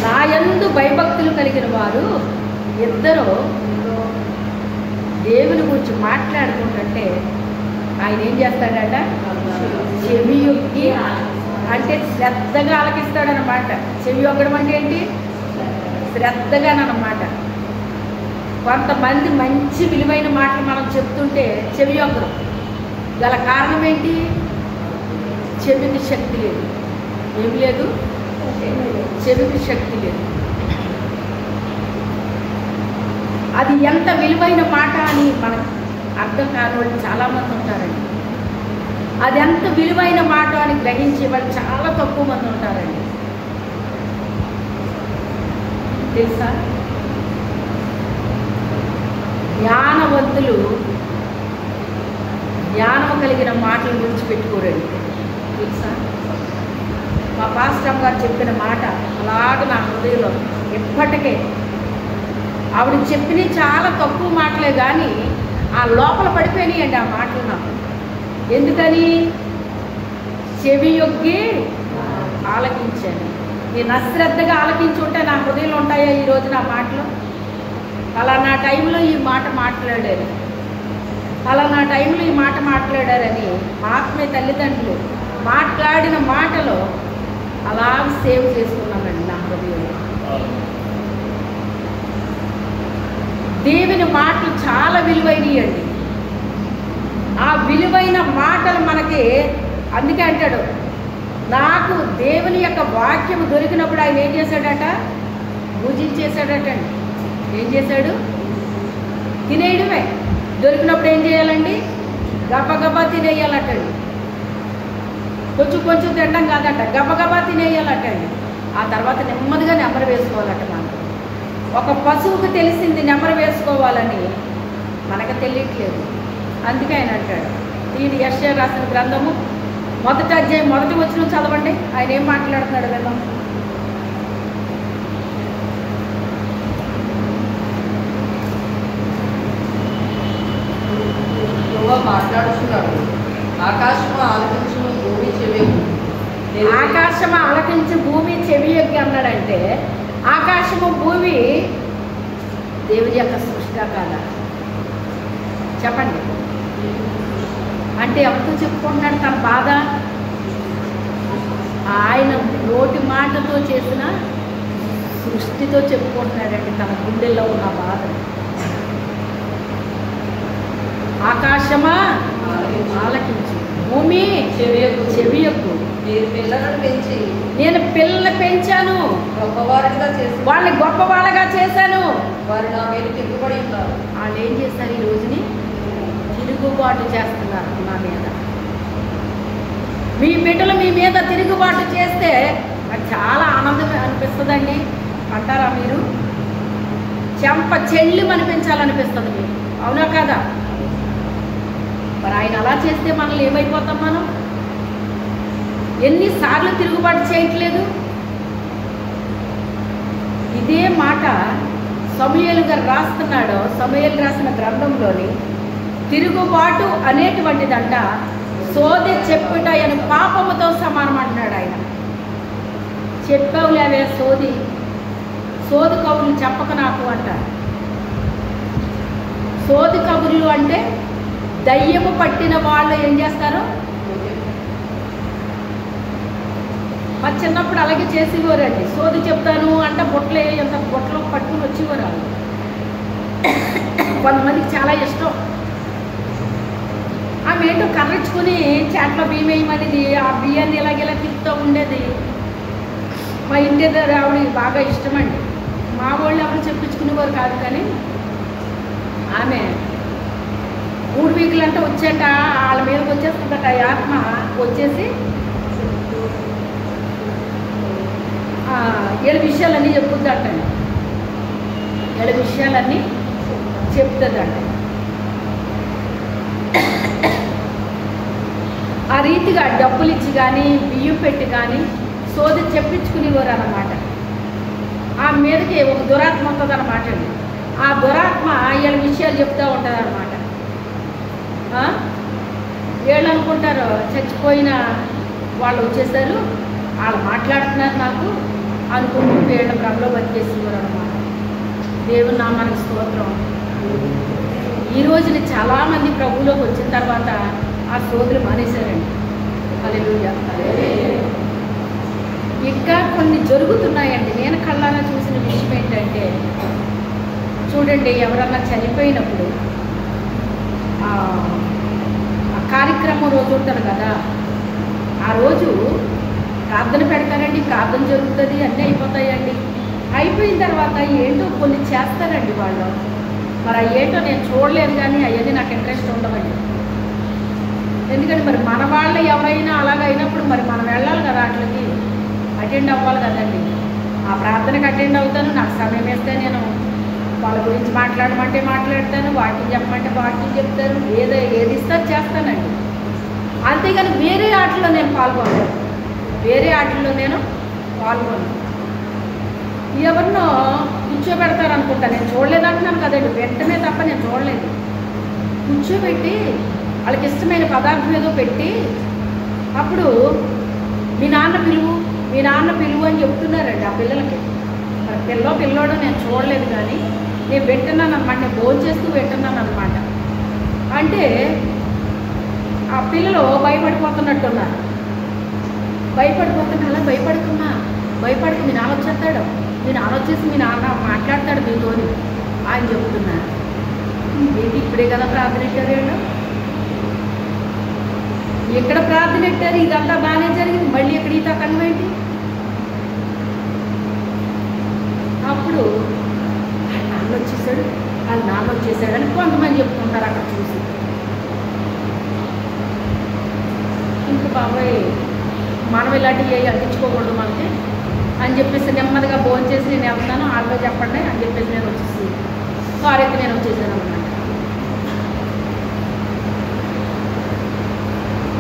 నా యందు భయభక్తులు కలిగిన వారు ఇద్దరు దేవుని గురించి మాట్లాడుకుంటుంటే ఆయన ఏం చేస్తాడట? చెవి యొక్కి, అంటే శ్రద్ధగా ఆలకిస్తాడనమాట. చెవి యొక్కడం అంటే ఏంటి? శ్రద్ధగానమాట. కొంతమంది మంచి విలువైన మాటలు మనం చెప్తుంటే చెవి యొక్కరు. గల కారణం ఏంటి? చెవికి శక్తి లేదు. ఏమి లేదు? చెవికి శక్తి లేదు. అది ఎంత విలువైన మాట అని మనకు అర్థం కాని వాళ్ళు చాలామంది ఉంటారండి. అది ఎంత విలువైన మాట అని గ్రహించే వాళ్ళు చాలా తక్కువ మంది ఉంటారండి. తెలుసా? జ్ఞానవంతులు జ్ఞానం కలిగిన మాటలు విడిచిపెట్టుకోరండి. తెలుసా? మా పాస్టర్ గారు చెప్పిన మాట అలాగ నా హృదయంలో ఎప్పటికే, ఆవిడ చెప్పినవి చాలా తక్కువ మాటలే కానీ ఆ లోపల పడిపోయినాయండి ఆ మాటలు నాకు. ఎందుకని? చెవి యొక్కి ఆలకించాను. నేను అశ్రద్ధగా ఆలకించి ఉంటే నా హృదయంలో ఉంటాయా ఈరోజు నా మాటలు? అలా నా టైంలో ఈ మాట మాట్లాడారు, అలా నా టైంలో ఈ మాట మాట్లాడారని మా ఆత్మీయ తల్లిదండ్రులు మాట్లాడిన మాటలో అలాగ సేవ్ చేసుకున్నానండి నా హృదయంలో. దేవుని మాటలు చాలా విలువైనవి అండి. ఆ విలువైన మాటలు మనకి, అందుకే అంటాడు, నాకు దేవుని యొక్క వాక్యం దొరికినప్పుడు ఆయన ఏం చేశాడట? భుజించేశాడట అండి. ఏం చేశాడు? తినేయడమే. దొరికినప్పుడు ఏం చేయాలండి? గబగబా తినేయాలటండి. కొంచెం కొంచెం తినడం కాదట, గబగబా తినేయాలటండి. ఆ తర్వాత నెమ్మదిగా నెమ్మరు వేసుకోవాలట. మనం ఒక పశువుకు తెలిసింది నెమ్మరు వేసుకోవాలని, మనకు తెలియట్లేదు. అందుకే ఆయన అంటాడు, దీని యెషయా రాసిన గ్రంథము 1వ అధ్యాయం 1వ వచనం చదవండి. ఆయన ఏం మాట్లాడుతున్నాడు విన్నాం. యెహోవా మాట్లాడుతున్నాడు, ఆకాశము ఆలకించును, భూమి చెవియొగ్గు. ఆకాశము ఆలకించి భూమి చెవియొగ్గి అన్నాడంటే ఆకాశము భూమి దేవుని యొక్క సృష్టి కాదా? చెప్పండి. అంటే ఎవరితో చెప్పుకుంటున్నాడు తన బాధ? ఆయన నోటి మాటతో చేసిన సృష్టితో చెప్పుకుంటున్నాడండి తన గుండెల్లో ఉన్న బాధ. ఆకాశమా ఆలకించు, భూమి చెవియొగ్గు. నేను పిల్లలను పెంచి నేను పిల్లలు పెంచాను, గొప్పవారిగా చేసి వాళ్ళని గొప్ప వాళ్ళగా చేశాను. వారు నా మీద తిరుగుబడి ఉన్నారు. వాళ్ళు ఏం చేస్తారు? ఈ రోజుని తిరుగుబాటు చేస్తున్నారు నా మీద. మీ బిడ్డలు మీ మీద తిరుగుబాటు చేస్తే నాకు చాలా ఆనందం అనిపిస్తుందండి. అంటారా మీరు? చెంప చెల్లి అనిపించాలనిపిస్తుంది మీరు. అవునా కదా? మరి ఆయన అలా చేస్తే మనల్ని ఏమైపోతాం? మనం ఎన్నిసార్లు తిరుగుబాటు చేయట్లేదు? ఇదే మాట సమూయేలు గారు రాస్తున్నాడు. సమూయేలు రాసిన గ్రంథంలోని తిరుగుబాటు అనేటువంటిదంట సోది చెప్పుట అని పాపముతో సమానం అంటున్నాడు ఆయన. చెప్పవులేవే సోది, సోది కబుర్లు చెప్పక నాకు అంటారు. సోది కబుర్లు అంటే దయ్యము పట్టిన వాళ్ళు ఏం చేస్తారు? మా చిన్నప్పుడు అలాగే చేసేవారండి. సోది చెప్తాను అంటే బొట్టలు ఎంత బొట్టలు పట్టుకుని వచ్చేవారు వాళ్ళు. కొంతమందికి చాలా ఇష్టం. ఆమె ఏంటో కర్రచ్చుకొని చేట్లో బియ్యం వేయమనేది, ఆ బియ్యాన్ని ఇలాగేలా తిప్పుతూ ఉండేది. మా ఇంటి దగ్గర ఆవిడ బాగా ఇష్టమండి. మా వాళ్ళు ఎవరు చెప్పించుకునేవారు కాదు, కానీ ఆమె 3 వీకులు అంటే వచ్చాక వాళ్ళ మీదకి వచ్చేస్తుందట ఆత్మ. వచ్చేసి 7 విషయాలన్నీ చెప్పుద్దంటండి. 7 విషయాలన్నీ చెప్తుందంట. ఆ రీతిగా డబ్బులు ఇచ్చి కానీ బియ్యం పెట్టి కానీ సోది చెప్పించుకునేవారు అన్నమాట. ఆ మీదకి ఒక దురాత్మ వస్తుంది అన్నమాట అండి. ఆ దురాత్మ 7 విషయాలు చెప్తూ ఉంటుంది అన్నమాట. వీళ్ళు అనుకుంటారు చచ్చిపోయిన వాళ్ళు వచ్చేసారు, వాళ్ళు మాట్లాడుతున్నారు నాకు అనుకుంటూ వీళ్ళ భ్రమలో బతికేసేవారు అనమాట. దేవుని నామానికి స్తోత్రం. ఈ రోజున చాలామంది ప్రభువులోకి వచ్చిన తర్వాత ఆ సోదరులు మానేశారండి. హల్లెలూయా. ఇంకా కొన్ని జరుగుతున్నాయండి. నేను కళ్ళారా చూసిన విషయం ఏంటంటే, చూడండి, ఎవరన్నా చనిపోయినప్పుడు ఆ కార్యక్రమం రోజు ఉంటారు కదా, ఆ రోజు ప్రార్థన పెడతారండి, ప్రార్థన జరుగుతుంది, అన్నీ అయిపోతాయండి. అయిపోయిన తర్వాత ఏంటో కొన్ని చేస్తారండి వాళ్ళు. మరి అవి ఏంటో నేను చూడలేదు, కానీ అవన్నీ నాకు ఇంట్రెస్ట్ ఉండవండి. ఎందుకంటే మరి మన వాళ్ళు ఎవరైనా అలాగైనప్పుడు మరి మనం వెళ్ళాలి కదా, వాటికి అటెండ్ అవ్వాలి కదండి. ఆ ప్రార్థనకు అటెండ్ అవుతాను, నాకు సమయం వేస్తే నేను వాళ్ళ గురించి మాట్లాడమంటే మాట్లాడతాను, వాటిని చెప్పమంటే వాటిని చెప్తాను, ఏది ఇస్తారు చేస్తానండి. అంతేగాని వేరే ఆటల్లో నేను పాల్గొన్నాను. ఎవరినో కూర్చోబెడతారు అనుకుంటా, నేను చూడలేదు అంటున్నాను కదండి, వెంటనే తప్ప నేను చూడలేదు. కూర్చోబెట్టి వాళ్ళకి ఇష్టమైన పదార్థం ఏదో పెట్టి, అప్పుడు మీ నాన్న పిలువు అని చెప్తున్నారండి ఆ పిల్లలకి. మరి పిల్లోడు నేను చూడలేదు, కానీ నేను వింటున్నాను అనమాట, నేను భోజనం చేస్తూ వింటున్నాను అనమాట. అంటే ఆ పిల్లలు భయపడిపోతున్నట్టున్నారు. అలా భయపడుకు మీ నాన్న వచ్చేస్తాడు, మీ నాన్న వచ్చేసి మీ నాన్న మాట్లాడతాడు మీతోని అని చెప్తున్నారు. ఏంటి ఇప్పుడే కదా ప్రార్థన పెట్టారు, ఎక్కడ ప్రార్థన పెట్టారు, ఇదంతా బాగానే జరిగింది, మళ్ళీ ఎక్కడ ఈత కన్వేంటి. అప్పుడు వాళ్ళ నాన్న వచ్చేసాడు అని కొంతమంది చెప్తుంటారు అక్కడ చూసి. ఇంకా బాబాయ్ మనం ఇలాంటివి అందించుకోకూడదు మనకి అని చెప్పేసి నెమ్మదిగా భోజనం చేసి నేను వెళ్తాను, వాళ్ళలో చెప్పండి అని చెప్పేసి నేను వచ్చేసి కారెక్కి నేను వచ్చేసాను అన్నమాట.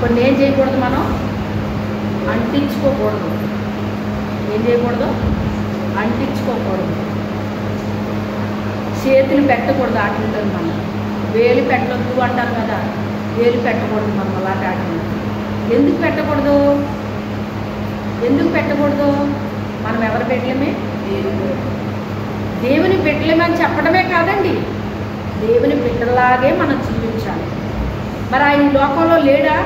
కొన్ని ఏం చేయకూడదు, మనం అంటించుకోకూడదు. ఏం చేయకూడదు, అంటించుకోకూడదు. చేతులు పెట్టకూడదు ఆటలతో. మనం వేలు పెట్టొద్దు అంటారు కదా, వేలు పెట్టకూడదు మనం అలాంటి ఆటలు. ఎందుకు పెట్టకూడదు? మనం ఎవరు పెట్టలేమే, దేవుని పెట్టలేమని చెప్పడమే కాదండి, దేవుని బిడ్డలాగే మనం జీవించాలి. మరి ఆయన లోకంలో లేడా,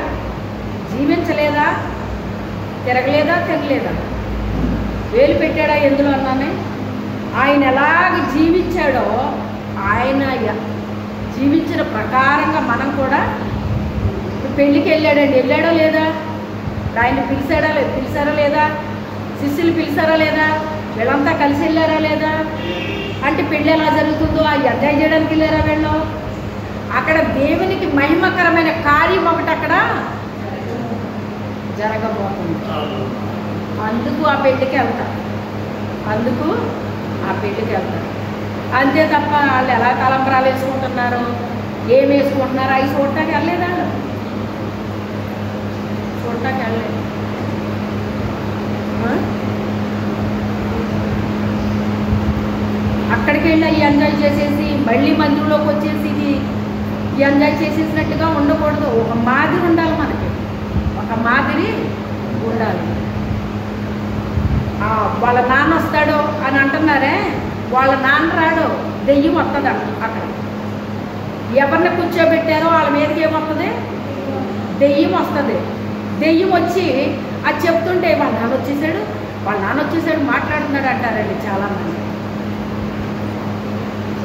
జీవించలేదా, తిరగలేదా, వేలు పెట్టాడా ఎందులో అన్నానే? ఆయన ఎలాగ జీవించాడో ఆయన జీవించిన ప్రకారంగా మనం కూడా పెళ్ళికి వెళ్ళాడో లేదా, ఆయన పిలిచారా లేదా, శిష్యులు పిలిచారా లేదా, వీళ్ళంతా కలిసి వెళ్ళారా లేదా, అంటే పెళ్ళి ఎలా జరుగుతుందో ఆ ఎంజాయ్ చేయడానికి వెళ్ళారా వీళ్ళు. అక్కడ దేవునికి మహిమకరమైన కార్యం ఒకటి అక్కడ జరగబోతుంది. అందుకు ఆ పెళ్ళికి వెళ్తారు. అంతే తప్ప వాళ్ళు ఎలా తలంబరాలు వేసుకుంటున్నారు, ఏం వేసుకుంటున్నారు అవి చూడటానికి వెళ్ళలేదా? అక్కడికి వెళ్ళి అవి ఎంజాయ్ చేసేసి మళ్ళీ మందిరంలోకి వచ్చేసి ఇది ఎంజాయ్ చేసేసినట్టుగా ఉండకూడదు. ఒక మాదిరి ఉండాలి, మనకి ఒక మాదిరి ఉండాలి. వాళ్ళ నాన్న వస్తాడు అని అంటున్నారే, వాళ్ళ నాన్న రాడు, దెయ్యం వస్తుంది అక్కడ. ఎవరిని కూర్చోబెట్టారో వాళ్ళ మీదకి ఏమొస్తుంది, దెయ్యం వస్తుంది. దెయ్యం వచ్చి అది చెప్తుంటే వాళ్ళ నాన్న వచ్చేసాడు మాట్లాడుతున్నాడు అంటారండి చాలామంది.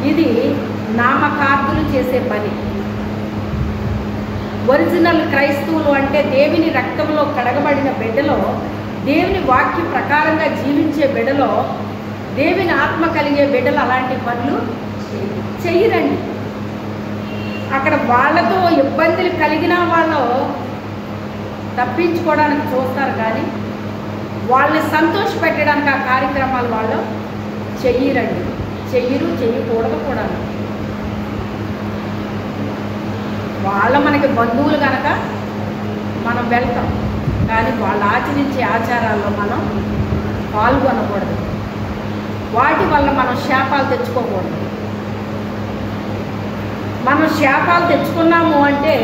ఇది నామకార్థులు చేసే పని. ఒరిజినల్ క్రైస్తవులు అంటే దేవుని రక్తంలో కడగబడిన బిడ్డలో, దేవుని వాక్య ప్రకారంగా జీవించే బిడ్డలో, దేవుని ఆత్మ కలిగే బిడ్డలు అలాంటి పనులు చెయ్యరండి. అక్కడ వాళ్ళతో ఇబ్బందులు కలిగిన వాళ్ళు తప్పించుకోవడానికి చూస్తారు, కానీ వాళ్ళని సంతోషపెట్టడానికి ఆ కార్యక్రమాలు వాళ్ళు చెయ్యకూడదు కూడా. వాళ్ళ మనకి బంధువులు కనుక మనం వెళ్తాం, కానీ వాళ్ళు ఆచరించే ఆచారాల్లో మనం పాల్గొనకూడదు. వాటి వల్ల మనం శాపాలు తెచ్చుకోకూడదు. మనం శాపాలు తెచ్చుకున్నాము అంటే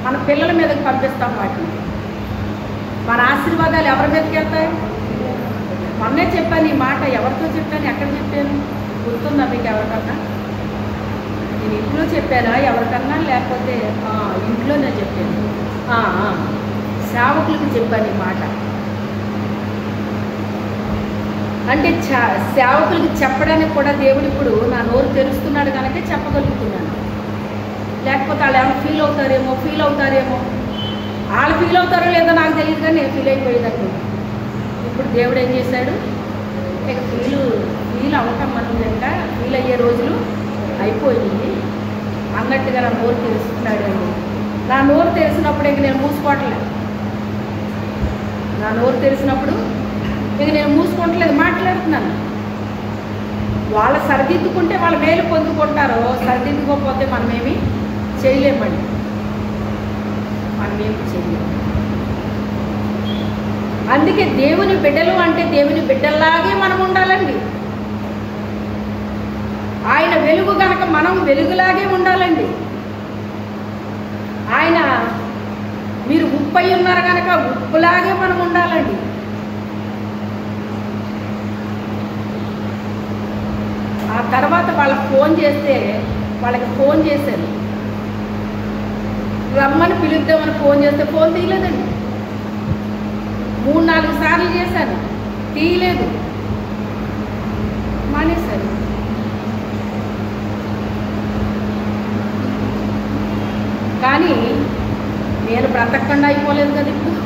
మన పిల్లల మీదకి పంపిస్తాం వాటిని. మన ఆశీర్వాదాలు ఎవరి మీదకి వెళ్తాయి? మొన్నే చెప్పాను ఈ మాట. ఎవరితో చెప్పాను, ఎక్కడ చెప్పాను గుర్తుందా మీకు ఎవరికన్నా? నేను ఇంట్లో చెప్పానా ఎవరికన్నా, లేకపోతే ఇంట్లోనే చెప్పాను. సేవకులకు చెప్పాను ఈ మాట. అంటే సేవకులకి చెప్పడానికి కూడా దేవుడు ఇప్పుడు నా నోరు తెరుస్తున్నాడు కనుక చెప్పగలుగుతున్నాను. లేకపోతే వాళ్ళు ఏమైనా ఫీల్ అవుతారేమో వాళ్ళు ఫీల్ అవుతారో లేదో నాకు తెలియదు, కానీ నేను ఫీల్ అయిపోయేటట్టు. ఇప్పుడు దేవుడు ఏం చేశాడు, ఇక ఫీల్ అవ్వటం మనం కనుక ఫీల్ అయ్యే రోజులు అయిపోయింది అన్నట్టుగా నా నోరు తెరుస్తున్నాడు అండి. నా నోరు తెరిచినప్పుడు ఇంక నేను మూసుకోవట్లేదు. నా నోరు తెరిచినప్పుడు ఇక నేను మూసుకోవట్లేదు, మాట్లాడుతున్నాను. వాళ్ళ సరిదిద్దుకుంటే వాళ్ళ మేలు పొందుకుంటారో, సరిదిద్దుకోకపోతే మనమేమి చేయలేమండి. మనమేమి చేయలేము. అందుకే దేవుని బిడ్డలు అంటే దేవుని బిడ్డల్లాగే మనం ఉండాలండి. ఆయన వెలుగు కనుక మనం వెలుగులాగే ఉండాలండి. ఆయన మీరు ఉప్పై ఉన్నారు కనుక ఉప్పులాగే మనం ఉండాలండి. ఆ తర్వాత వాళ్ళకి ఫోన్ చేస్తే వాళ్ళకి ఫోన్ చేశాను, రమ్మని పిలుద్దామని ఫోన్ చేస్తే ఫోన్ తీయలేదండి. 3-4 సార్లు చేశాను, తీయలేదు, మానేశాను. కానీ నేను బ్రతకకుండా అయిపోలేదు కదా. ఇప్పుడు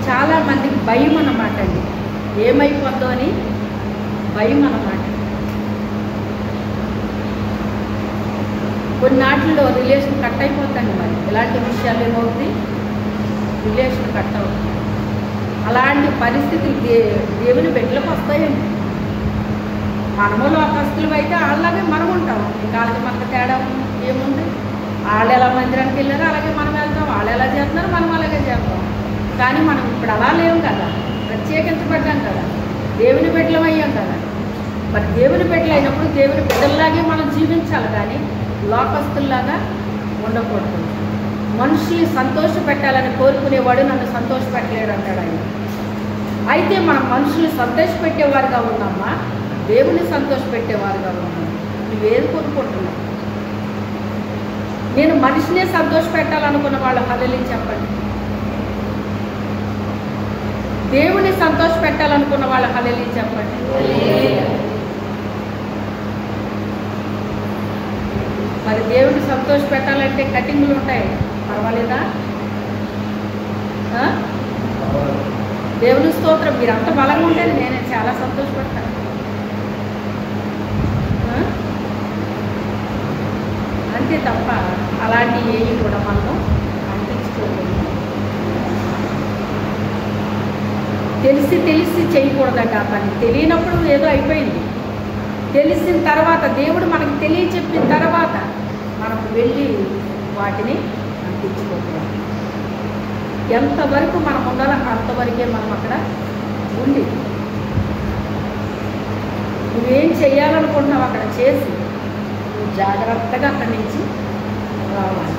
చాలామందికి భయం అన్నమాట అండి, ఏమైపోద్దో అని భయం అన్నమాట. కొన్నాటిలో రిలేషన్ కట్ అయిపోతుంది. మరి ఇలాంటి విషయాలు ఏమవుతుంది, రిలేషన్ కట్ అవుతుంది. అలాంటి పరిస్థితులు దేవుని బిడ్డలకు వస్తాయండి. మనము లోకస్తులు అయితే వాళ్ళలాగే మనం ఉంటాం. ఇంకా వాళ్ళకి మనకు తేడా ఏముంది? వాళ్ళు ఎలా మందిరానికి వెళ్ళారో అలాగే మనం వెళ్తాం, వాళ్ళు ఎలా చేస్తున్నారు మనం అలాగే చేస్తాం. కానీ మనం ఇప్పుడు అలా లేవు కదా, ప్రత్యేకించబడ్డాం కదా, దేవుని బిడ్డలం అయ్యాం కదా. మరి దేవుని బిడ్డలు అయినప్పుడు దేవుని బిడ్డల్లాగే మనం జీవించాలి, కానీ లోకస్తుల్లాగా ఉండకూడదు. మనుషుల్ని సంతోషపెట్టాలని కోరుకునేవాడు నన్ను సంతోషపెట్టలేడు అంటాడు ఆయన. అయితే మనం మనుషుల్ని సంతోషపెట్టేవారుగా ఉన్నామా, దేవుని సంతోషపెట్టేవారుగా ఉన్నామా? నువ్వేది కోరుకుంటున్నావు? నేను మనిషినే సంతోషపెట్టాలనుకున్న వాళ్ళు హల్లెలూయా చెప్పండి. దేవుని సంతోషపెట్టాలనుకున్న వాళ్ళు హల్లెలూయా చెప్పండి. మరి దేవుని సంతోషపెట్టాలంటే కటింగ్లు ఉంటాయి, పర్వాలేదా? దేవుని స్తోత్రం. మీరు అంత బలంగా ఉండేది నేనే చాలా సంతోషపడతాను. అంతే తప్ప అలాంటి ఏవి కూడా మనం అంటించుకోకూడదు. తెలిసి చేయకూడదండి ఆ పని. తెలియనప్పుడు ఏదో అయిపోయింది. తెలిసిన తర్వాత దేవుడు మనకి తెలియచెప్పిన తర్వాత మనం వెళ్ళి వాటిని అంటించుకోకూడదు. ఎంతవరకు మనం ఉండాలో అంతవరకే మనం అక్కడ ఉండి నువ్వేం చేయాలనుకుంటున్నావు అక్కడ చేసి నువ్వు జాగ్రత్తగా అక్కడి నుంచి రావాలి.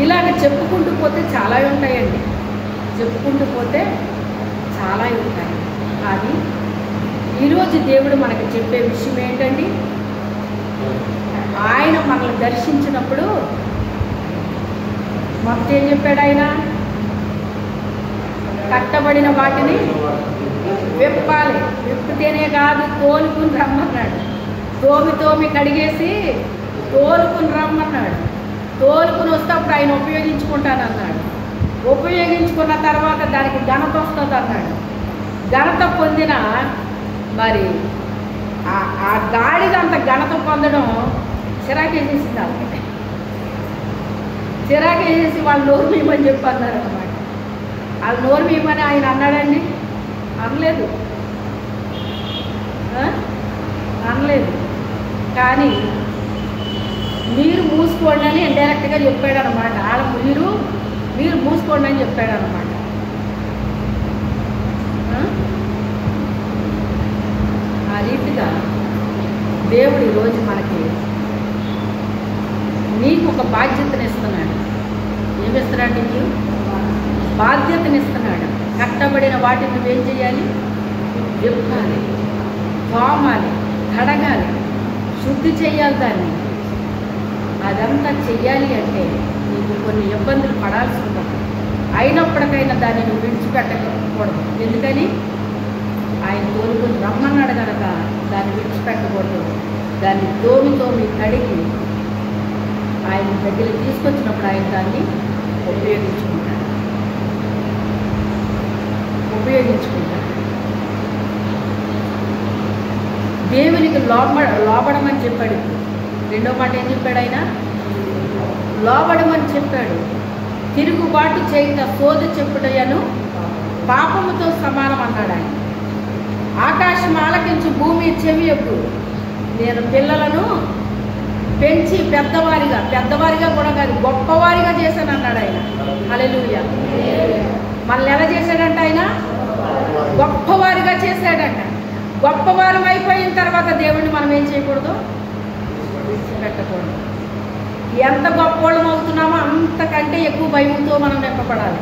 ఇలాగ చెప్పుకుంటూ పోతే చాలా ఉంటాయండి, చెప్పుకుంటూ పోతే చాలా ఉంటాయి. కానీ ఈరోజు దేవుడు మనకి చెప్పే విషయం ఏంటండి, ఆయన మనల్ని దర్శించినప్పుడు మొత్తం ఏం చెప్పాడు ఆయన? కట్టబడిన వాటిని విప్పాలి. విప్పితేనే కాదు, తోలుకుని రమ్మన్నాడు. తోమి కడిగేసి తోలుకుని రమ్మన్నాడు. తోలుకుని వస్తే అప్పుడు ఆయన ఉపయోగించుకుంటానన్నాడు. ఉపయోగించుకున్న తర్వాత దానికి ఘనత వస్తుంది అన్నాడు. ఘనత పొందిన మరి ఆ గాడిదంత ఘనత పొందడం చిరాకేసేసింది వాళ్ళకి. చిరాకేసేసి వాళ్ళు నోరు మీయమని చెప్పి అన్నారు అన్నమాట. వాళ్ళు నోరు మీయమని ఆయన అన్నాడండి? అనలేదు, అనలేదు. కానీ మీరు మూసుకోండి అని ఇండైరెక్ట్గా చెప్పాడు అనమాట. వాళ్ళ మీరు మూసుకోండి అని చెప్పాడు అనమాట. ఆ రీతిగా దేవుడు ఈరోజు మనకి నీకు ఒక బాధ్యతను ఇస్తున్నాడు. ఏమిస్తున్నాడు నీకు? బాధ్యతనిస్తున్నాడు. కట్టబడిన వాటిని నువ్వేం చేయాలి? విప్పాలి, తోమాలి, కడగాలి, శుద్ధి చేయాలి దాన్ని. అదంతా చెయ్యాలి అంటే నీకు కొన్ని ఇబ్బందులు పడాల్సి ఉంటుంది. అయినప్పటికైనా దాన్ని నువ్వు విడిచిపెట్టకూడదు. ఎందుకని? ఆయన కోరుకుని రమ్మన్నాడు కనుక దాన్ని విడిచిపెట్టకూడదు. దాన్ని తోమి కడిగి ఆయన దగ్గరికి తీసుకొచ్చినప్పుడు ఆయన దాన్ని ఉపయోగించుకుంటాడు. దేవునికి లోబడమని చెప్పాడు. రెండో మాట ఏం చెప్పాడు ఆయన? లోబడమని చెప్పాడు. తిరుగుబాటు చేయుట సోది చెప్పుటయను పాపముతో సమానం అన్నాడు ఆయన. ఆకాశం ఆలకించు, భూమి చెవి యొగ్గు. నేను పిల్లలను పెంచి పెద్దవారిగా కూడా కాదు, గొప్పవారిగా చేశాను అన్నాడు ఆయన. హల్లెలూయా. మనల్ని ఎలా చేశాడంట ఆయన? గొప్పవారిగా చేశాడంట. గొప్పవారం అయిపోయిన తర్వాత దేవుడిని మనం ఏం చేయకూడదు? విడిచిపెట్టకూడదు. ఎంత గొప్పవాళ్ళం అవుతున్నామో అంతకంటే ఎక్కువ భయంతో మనం నింపబడాలి.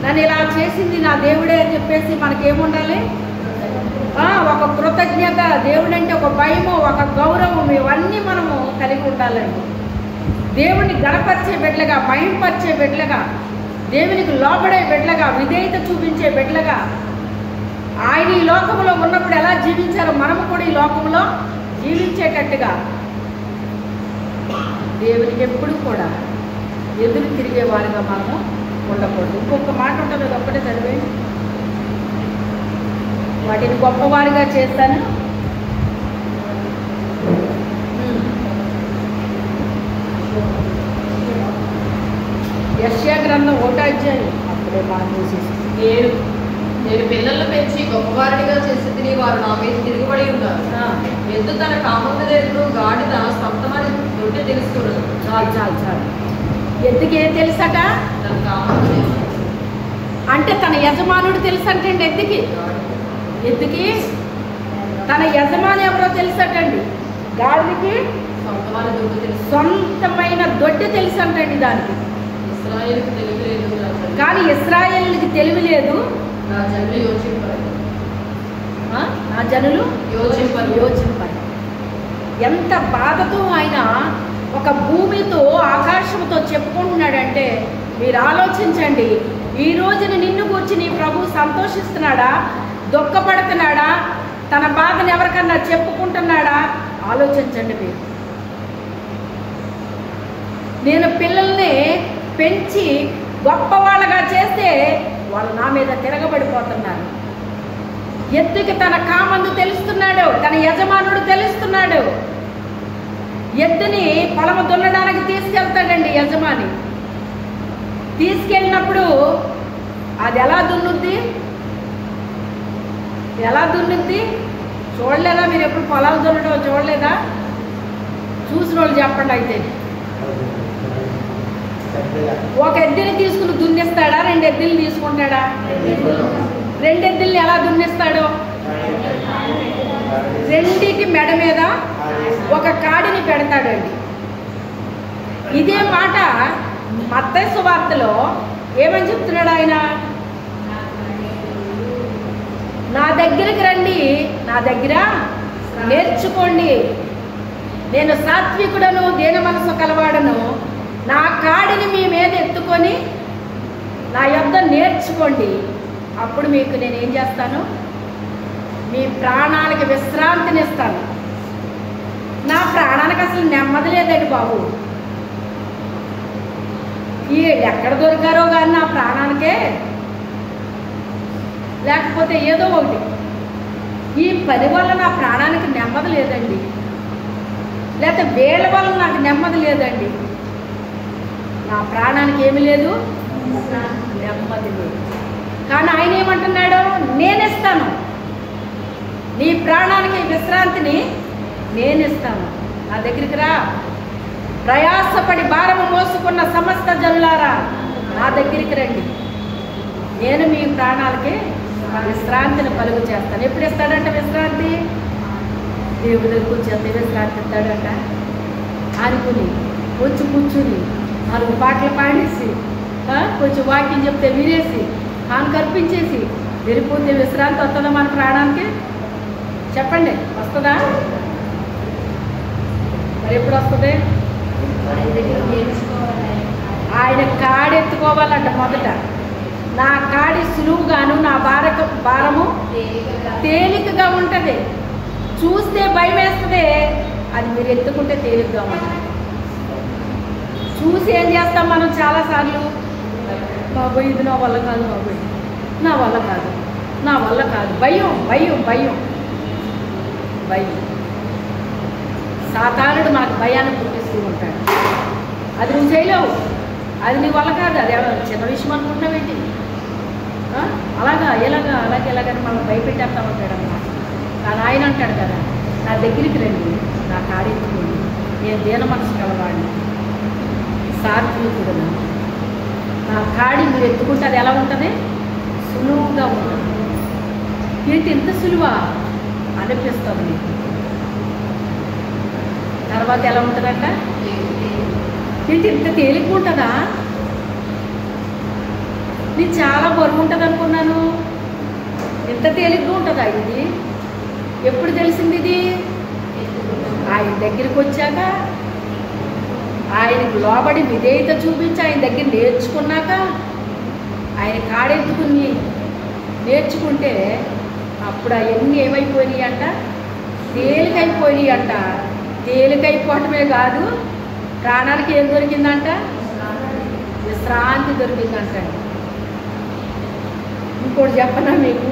నన్ను ఇలా చేసింది నా దేవుడే అని చెప్పేసి మనకేముండాలి? ఒక కృతజ్ఞత, దేవుడంటే ఒక భయము, ఒక గౌరవం, ఇవన్నీ మనము కలిగి ఉండాలండి. దేవుడిని గణపరిచే బిడ్డలుగా, భయంపరిచే బిడ్డలుగా, దేవునికి లోబడే బిడ్డలుగా, విధేయత చూపించే బిడ్డలుగా, ఆయన ఈ లోకంలో ఉన్నప్పుడు ఎలా జీవించారో మనము కూడా ఈ లోకంలో జీవించేటట్టుగా దేవునికి ఎప్పుడు కూడా ఎదురు తిరిగే వారిగా మనము ఉండకూడదు. ఇంకొక మాట ఉంటుంది, అది ఒక్కటే చదివేయండి. వాటిని గొప్పవారిగా చేస్తాను. యెషయా గ్రంథం 1వ అధ్యాయం. అప్పుడే మనం చూసేసి నేను పిల్లలను పెంచి గొప్పవారిగా చేసి తిని వారు నా మీద తిరుగుబడి ఉన్నారు. ఎద్దు తన కామందులు, గాడిద సంతమని దొడ్డి తెలుసుకున్నారు. చాలు. ఎద్దుకి ఏం తెలుసట? తన కామందులు అంటే తన యజమానుడు తెలుసు అంటండి. ఎద్దుకి తన యజమాని ఎవరో తెలుసటండి. గాడిదకి సంతమని దొడ్డి తెలుసు, సొంతమైన దొడ్డి తెలుసు అంటండి దానికి. ఇశ్రాయేలుకు తెలియలేదు, కానీ ఇశ్రాయేలుకి తెలివి లేదు. నా జనులు యోచింపరు. నా జనులు యోచింపరు. ఎంత బాధతో ఆయన ఒక భూమితో ఆకాశంతో చెప్పుకుంటున్నాడంటే మీరు ఆలోచించండి. ఈ రోజున నిన్ను కూర్చి నీ ప్రభు సంతోషిస్తున్నాడా? దుఃఖపడుతున్నాడా? తన బాధను ఎవరికన్నా చెప్పుకుంటున్నాడా? ఆలోచించండి మీరు. నేను పిల్లల్ని పెంచి గొప్పవాళ్ళగా చేస్తే వాళ్ళు నా మీద తిరగబడిపోతున్నారు. ఎద్దుకి తన కామందు తెలుస్తున్నాడు, తన యజమానుడు తెలుస్తున్నాడు. ఎద్దుని పొలము దున్నడానికి తీసుకెళ్తాడండి యజమాని. తీసుకెళ్ళినప్పుడు అది ఎలా దున్నుద్ది? చూడలేదా మీరు? ఎప్పుడు పొలాలు దున్నడం చూడలేదా? చూసిన వాళ్ళు చెప్పండి. అయితే ఒక ఎద్దుని తీసుకుని దున్నిస్తాడా? 2 ఎద్దులు తీసుకుంటాడా? 2 ఎద్దుల్ని ఎలా దున్నిస్తాడు? రెండిటి మెడ మీద ఒక కాడిని పెడతాడండి. ఇదే మాట మత్తయి సువార్తలో ఏమని చెప్తున్నాడు ఆయన? నా దగ్గరికి రండి, నా దగ్గర నేర్చుకోండి, నేను సాత్వికుడను, దీన మనసు కలవాడను, నా కాడిని మీ మీద ఎత్తుకొని నా యొద్ద నేర్చుకోండి, అప్పుడు మీకు నేనేం చేస్తాను? మీ ప్రాణాలకి విశ్రాంతినిస్తాను. నా ప్రాణానికి అసలు నెమ్మది లేదండి బాబు. వీళ్ళు ఎక్కడ దొరికారో కానీ నా ప్రాణానికే, లేకపోతే ఏదో ఒకటి, ఈ పని వల్ల నా ప్రాణానికి నెమ్మది లేదండి, లేకపోతే వీళ్ళ వల్ల నాకు నెమ్మది లేదండి. నా ప్రాణానికి ఏమి లేదు, నెమ్మది లేదు. కానీ ఆయన ఏమంటున్నాడు? నేనిస్తాను, నీ ప్రాణానికి విశ్రాంతిని నేనిస్తాను. నా దగ్గరికి రా, ప్రయాసపడి భారము మోసుకున్న సమస్త జనులారా నా దగ్గరికి రండి, నేను మీ ప్రాణాలకి విశ్రాంతిని కలుగు చేస్తాను. ఎప్పుడు ఇస్తాడంట విశ్రాంతి? దేవుడి దగ్గర కూర్చొని విశ్రాంతి ఇస్తాడంట. ఆనుకుని వచ్చి కూర్చుని 4 పాటలు పాడేసి కొంచెం వాక్యం చెప్తే వినేసి కల్పించేసి వెళ్ళిపోతే విశ్రాంతి వస్తుందా మన ప్రాణానికి? చెప్పండి, వస్తుందా? మరి ఎప్పుడు వస్తుంది? ఆయన కాడెత్తుకోవాలంట. మొదట నా కాడి సులువుగాను నా భారము తేలికగా ఉంటుంది. చూస్తే భయం వేస్తుంది, అది మీరు ఎత్తుకుంటే తేలికగా ఉంటుంది. చూసి ఏం చేస్తాం మనం చాలాసార్లు, బాబోయ్ ఇది నా వల్ల కాదు, బాబోయ్ నా వల్ల కాదు, నా వల్ల కాదు. భయం భయం భయం భయం. సాతానుడు మనకు భయాన్ని పుట్టిస్తూ ఉంటాడు. అది నువ్వు చేయలేవు, అది నీ వల్ల కాదు, అది చిన్న విషయం అనుకుంటున్నావేంటి? అలాగా ఎలాగని మనం భయపెట్టేస్తా ఉంటాడు అన్నమాట. కానీ ఆయన అంటాడు కదా, నా దగ్గరికి రండి, నా కాడెత్తుకోండి, నేను దీన మనసు కలవాడిని, సాత్వికుడు, నా కాడి మీరు ఎత్తుకుంటే అది ఎలా ఉంటుంది? సులువుగా ఉంటుంది. ఏంటి ఇంత సులువా అనిపిస్తుంది మీకు. తర్వాత ఎలా ఉంటుందంట? ఏంటి ఇంత తేలిక ఉంటుందా? నేను చాలా బరువు ఉంటుంది అనుకున్నాను, ఇంత తేలిగ్గా ఉంటుందా ఇది? ఎప్పుడు తెలిసింది ఇది? ఆయన దగ్గరికి వచ్చాక, ఆయనకు లోబడి విధేయత చూపించి ఆయన దగ్గర నేర్చుకున్నాక, ఆయన కాడెత్తుకుని నేర్చుకుంటే అప్పుడు అవన్నీ ఏమైపోయినాయి అంట? తేలికైపోయినాయి అంట. తేలికైపోవటమే కాదు, ప్రాణానికి ఏం దొరికిందంట? విశ్రాంతి దొరికిందంట. ఇంకోటి చెప్పనా మీకు,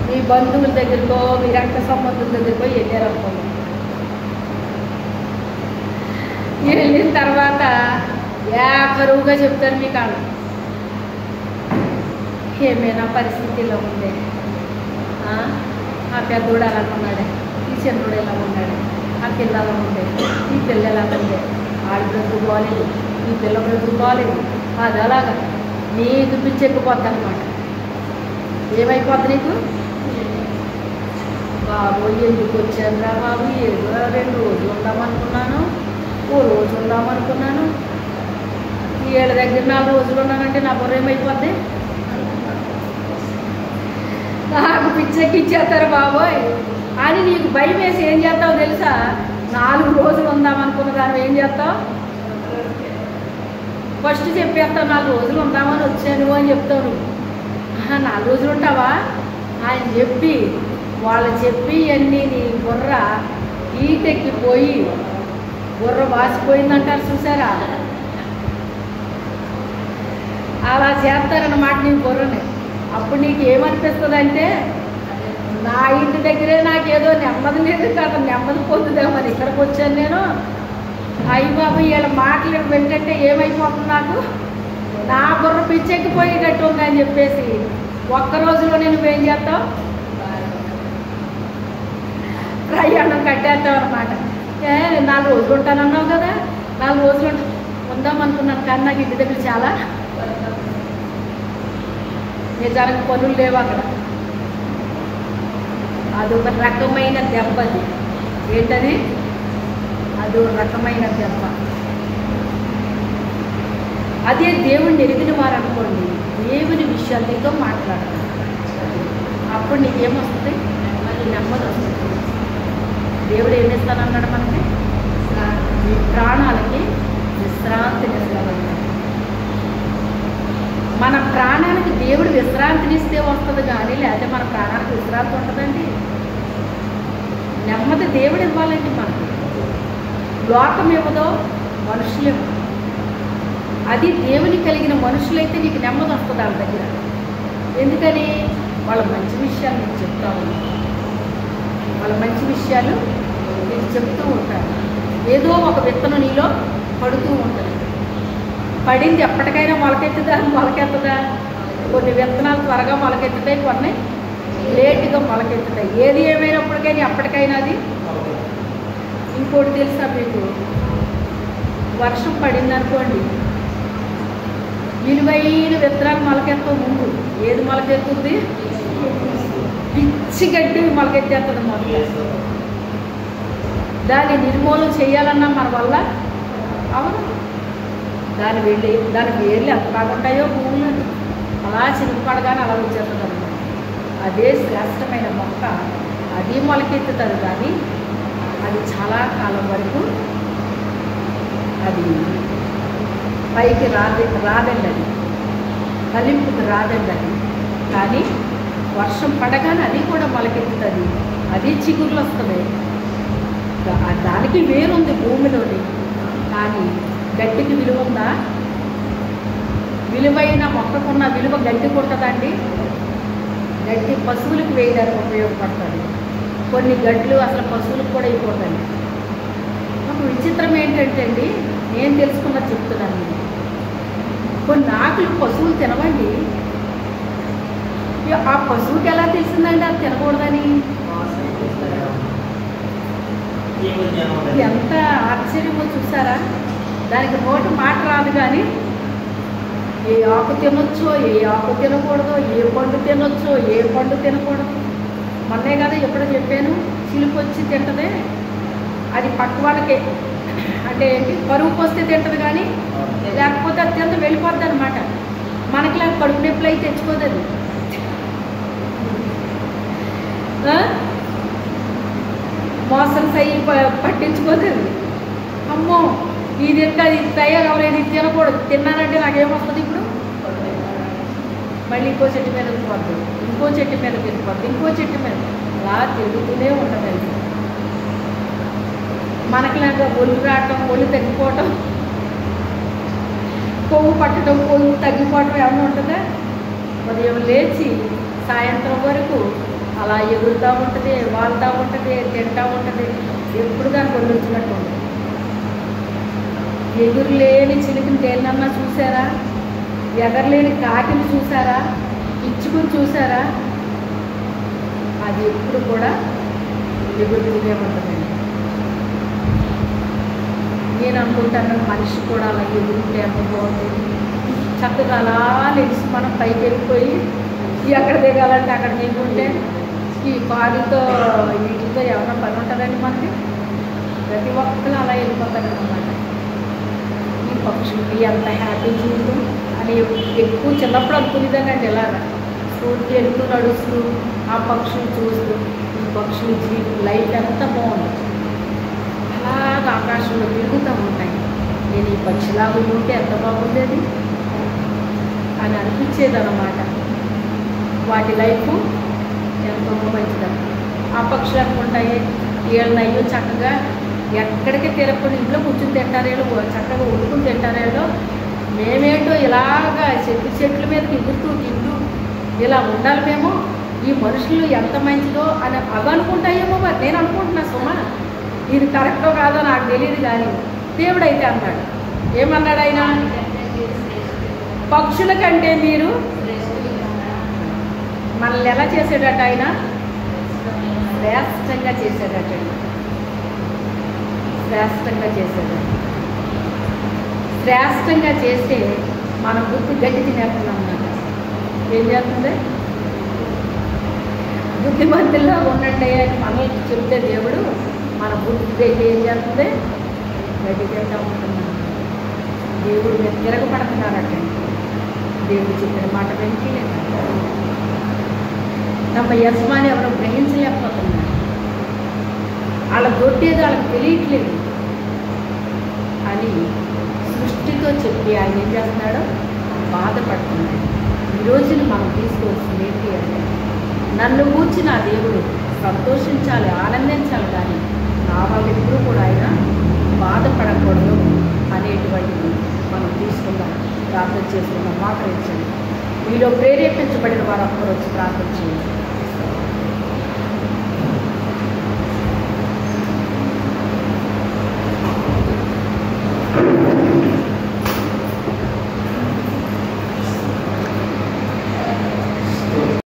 మీ బంధువుల దగ్గరకో మీ రక్త సంబంధుల దగ్గరకో వెళ్ళారనుకోండి, మీరు వెళ్ళిన తర్వాత ఏకరువుగా చెప్తారు మీకు అన్న, ఏమైనా పరిస్థితిలో ఉండే, ఆ పెద్దోడు ఎలా ఉన్నాడే, ఈ చిన్నోడు ఎలా ఉన్నాడు, ఆ పిల్ల ఎలా ఉండే, ఈ పిల్ల ఎలా ఉండే, ఆడి బ్రతుకు బాగాలేదు, ఈ పిల్ల బ్రతుకు బాగాలేదు, అది అలాగా నీకు పిచ్చెక్కిపోద్ది అనమాట. ఏమైపోద్ది నీకు? బాబు ఎందుకు వచ్చాను రా బాబు, ఏదో 2 రోజులు ఉందామనుకున్నాను, ఓ రోజు ఉందామనుకున్నాను, వీళ్ళ దగ్గర 4 రోజులు ఉన్నానంటే నా బుర్ర ఏమైపోద్ది? నాకు పిచ్చెక్కిచ్చేస్తారు బాబోయ్ అని నీకు భయం వేసి ఏం చేస్తావు తెలుసా? 4 రోజులు ఉందామనుకున్న దాన్ని ఏం చేస్తావు? ఫస్ట్ చెప్పేస్తావు 4 రోజులు ఉందామని వచ్చాను అని చెప్తావు నువ్వు. 4 రోజులు ఉంటావా ఆయన చెప్పి, వాళ్ళు చెప్పి అన్నీ నీ బుర్ర ఈటెక్కిపోయి బుర్ర వాసిపోయిందంటారు చూసారా? అలా చేస్తారన్నమాట నీ బుర్రని. అప్పుడు నీకు ఏమనిపిస్తుంది అంటే, నా ఇంటి దగ్గరే నాకేదో నెమ్మది లేదు కదా, నెమ్మది పొందుదామని ఇక్కడికి వచ్చాను నేను. అయ్యి బాబు వీళ్ళ మాటలు వింటే ఏమైపోతుంది నాకు? నా బుర్ర పిచ్చెక్కిపోయేటట్టు ఉందని చెప్పేసి ఒక్క రోజులో నువ్వేం చేస్తావు? ప్రయాణం కట్టేస్తావు అనమాట. 4 రోజులు ఉంటానన్నావు కదా, 4 రోజులు ఉందామనుకున్నాను, కానీ నాకు ఇంటి దగ్గర చాలా నిజానికి పనులు లేవు అక్కడ. అదొక రకమైన దెబ్బది. ఏంటది? అదో రకమైన దెబ్బ. అదే దేవుణ్ణి ఎరిగిన వారు అనుకోండి, దేవుని విషయాలు నీతో మాట్లాడాలి. అప్పుడు నీకేమొస్తుంది? నెమ్మది వస్తుంది. దేవుడు ఏమిస్తానన్నాడు మనకి? మీ ప్రాణాలకి విశ్రాంతినిస్తామన్నాడు. మన ప్రాణానికి దేవుడు విశ్రాంతినిస్తే వస్తుంది కానీ, లేకపోతే మన ప్రాణానికి విశ్రాంతి ఉంటుందండి. నెమ్మది దేవుడు ఇవ్వాలండి మనకి. లోకం ఇవ్వదో, మనుషులు ఇవ్వదు. అది దేవుని కలిగిన మనుషులైతే నీకు నెమ్మది వస్తుంది వాళ్ళ దగ్గర. ఎందుకని? వాళ్ళ మంచి విషయాలు నీకు చెప్తా ఉంటారు, వాళ్ళ మంచి విషయాలు నీకు చెప్తూ ఉంటారు. ఏదో ఒక విత్తనం నీలో పడుతూ ఉంటుంది. పడింది ఎప్పటికైనా మొలకెత్తుదా? మొలకెత్తదా? కొన్ని విత్తనాలు త్వరగా మొలకెత్తుతాయి, కొన్ని లేటుగా మొలకెత్తుతాయి. ఏది ఏమైనప్పటికైనా ఎప్పటికైనా అది. ఇంకోటి తెలుసా మీకు? వర్షం పడింది అనుకోండి, విలువైన విత్తనాలు మొలకెత్తవు. ముందు ఏది మొలకెత్తుంది? పిచ్చి గడ్డి మొలకెత్తేస్తుంది మొదలు. దాన్ని నిర్మూలన చేయాలన్నా మన వల్ల అవును, దాని వేర్లు ఎంత బాగుంటాయో భూములు అలా చినుకుపడగానే అలా వచ్చేస్తుంది అనమాట. అదే శ్రేష్టమైన మొక్క, అది మొలకెత్తుతుంది, కానీ అది చాలా కాలం వరకు అది పైకి రాదండి, అది ఫలింపుకు రాదండి. అది కానీ వర్షం పడగానే అది కూడా మొలకెత్తుతుంది, అది చిగుర్లు వస్తుంది. దానికి వేరుంది భూమిలోని, కానీ గడ్డికి విలువ ఉందా? విలువైన మొక్కకున్న విలువ గడ్డికి ఉంటుందండి. గడ్డి పశువులకు వేయడానికి ఉపయోగపడుతుంది. కొన్ని గడ్లు అసలు పశువులకు కూడా అయిపోతుంది. ఒక విచిత్రం ఏంటంటే అండి, నేను తెలుసుకున్న చెప్తున్నాను. కొన్ని ఆకులు పశువులు తినవండి. ఆ పశువుకి ఎలా తెలిసిందండి అది తినకూడదని? ఎంత ఆశ్చర్యమో చూసారా? దానికి నోటి మాట రాదు, కానీ ఏ ఆకు తినొచ్చో ఏ ఆకు తినకూడదో, ఏ పండు తినొచ్చో ఏ పండు తినకూడదు. మొన్నే కదా ఎప్పుడో చెప్పాను, చిలుపు వచ్చి తింటదే, అది పక్క వాళ్ళకే అంటే ఏంటి కరువు పోస్తే తింటది, కానీ లేకపోతే అది తింత వెళ్ళిపోద్ది అనమాట. మనకి కడుపు నొప్పులు అయితే తెచ్చుకోదు అది. మోసం సై పట్టించుకోదు అది. అమ్మో ఇది ఎంత ఇది తయారవలేదు, ఇది తినకూడదు, తిన్నానంటే నాకేమొస్తుంది ఇప్పుడు? మళ్ళీ ఇంకో చెట్టు మీద తిరిగిపోద్దు, ఇంకో చెట్టు మీద తిరిగిపోద్దు, ఇంకో చెట్టు మీద అలా తిరుగుతూనే ఉండదండి. మనకిలాగా ఒళ్ళు రావటం, ఒళ్ళు తగ్గిపోవటం, కొవ్వు పట్టడం, కొవ్వు తగ్గిపోవటం ఏమైనా ఉంటుందా? ఉదయం లేచి సాయంత్రం వరకు అలా ఎగురుతూ ఉంటుంది, వాళ్తూ ఉంటుంది, తింటూ ఉంటుంది. ఎప్పుడు దానికి ఒళ్ళు వచ్చినట్టు ఉంటుంది. ఎగురులేని చిలుకని తేలినన్నా చూసారా? ఎగరలేని కాకిని చూసారా? ఇచ్చుకుని చూసారా? అది ఎప్పుడు కూడా ఎగురుతూనే ఉంటుందండి. నేను అనుకుంటాను మనిషి కూడా అలా ఎగురుంటే ఎంత బాగుంటుంది. చక్కగా అలా లేచి మనం పైకి వెళ్ళిపోయి ఎక్కడ దిగాలంటే అక్కడ దిగుంటే ఈ కాలుతో వీటితో ఏమైనా పని ఉంటుందండి మనకి? ప్రతి ఒక్కరు అలా వెళ్ళిపోతారన్నమాట. ఈ పక్షులకి ఎంత హ్యాపీ జీవితం అని ఎక్కువ చిన్నప్పుడు అనుకునేదానండి. ఇలాగా స్కూల్కి వెళ్తూ నడుస్తూ ఆ పక్షులు చూస్తూ ఈ పక్షుల జీవితం లైఫ్ ఎంత బాగుంది. అలాగ ఆకాశంలో తిరుగుతూ ఉంటాయి. నేను ఈ పక్షిలాగా ఉంటే ఎంత బాగుండేది అని అనిపించేది అన్నమాట. వాటి లైఫ్ ఎంతో మంచిదని. ఆ పక్షులు అనుకుంటాయి వీళ్ళని అయ్యో చక్కగా ఎక్కడికి తిరగకుండా ఇంట్లో కూర్చుని తింటారేలో, చక్కగా ఉడుకుని తింటారేలో, మేమేంటో ఇలాగా చెట్ల మీదకి ఎగురుతూ తింటూ ఇలా ఉండాలి మేము, ఈ మనుషులు ఎంత మంచిదో అని అవి అనుకుంటాయేమో. మరి నేను అనుకుంటున్నా సుమా, ఇది కరెక్టో కాదో నాకు తెలియదు, కానీ దేవుడు అయితే అన్నాడు. ఏమన్నాడు ఆయన? పక్షుల కంటే మీరు మనల్ని ఎలా చేసేటట్టు ఆయన శ్రేష్టంగా చేసేటట్టు, శ్రేష్టంగా చేసేటట్టు. శ్రేష్టంగా చేస్తే మన బుద్ధి గట్టి తినేస్తున్నాం అన్నమాట. ఏం చేస్తుంది? బుద్ధిమంతుల్లో ఉండండి అని మనల్ని చెప్తే దేవుడు మన బుద్ధి ఏం చేస్తుంది? గట్టి తింటూ ఉంటున్నాం. దేవుడు మీరు తిరగబడుతున్నారట. దేవుడు చెప్పిన మాట వెంటనే తమ యజమాని ఎవరో గ్రహించలేకపోతున్నారు. వాళ్ళ దొడ్డేదో వాళ్ళకి తెలియట్లేదు అని సృష్టితో చెప్పి ఆయన ఏం చేస్తున్నాడో బాధపడుతున్నాడు. ఈ రోజున మనం తీసుకోవాల్సింది ఏంటి అంటే, నన్ను కూర్చి నా దేవుడు సంతోషించాలి, ఆనందించాలి, కానీ నా వాళ్ళు ఎప్పుడూ కూడా ఆయన బాధపడకూడదు అనేటువంటిది మనం తీసుకుందాం. ప్రార్థన చేసుకుందాం. మోకరించండి. మీలో ప్రేరేపించబడిన వారు అప్పుడు వచ్చి ప్రార్థన చేయండి.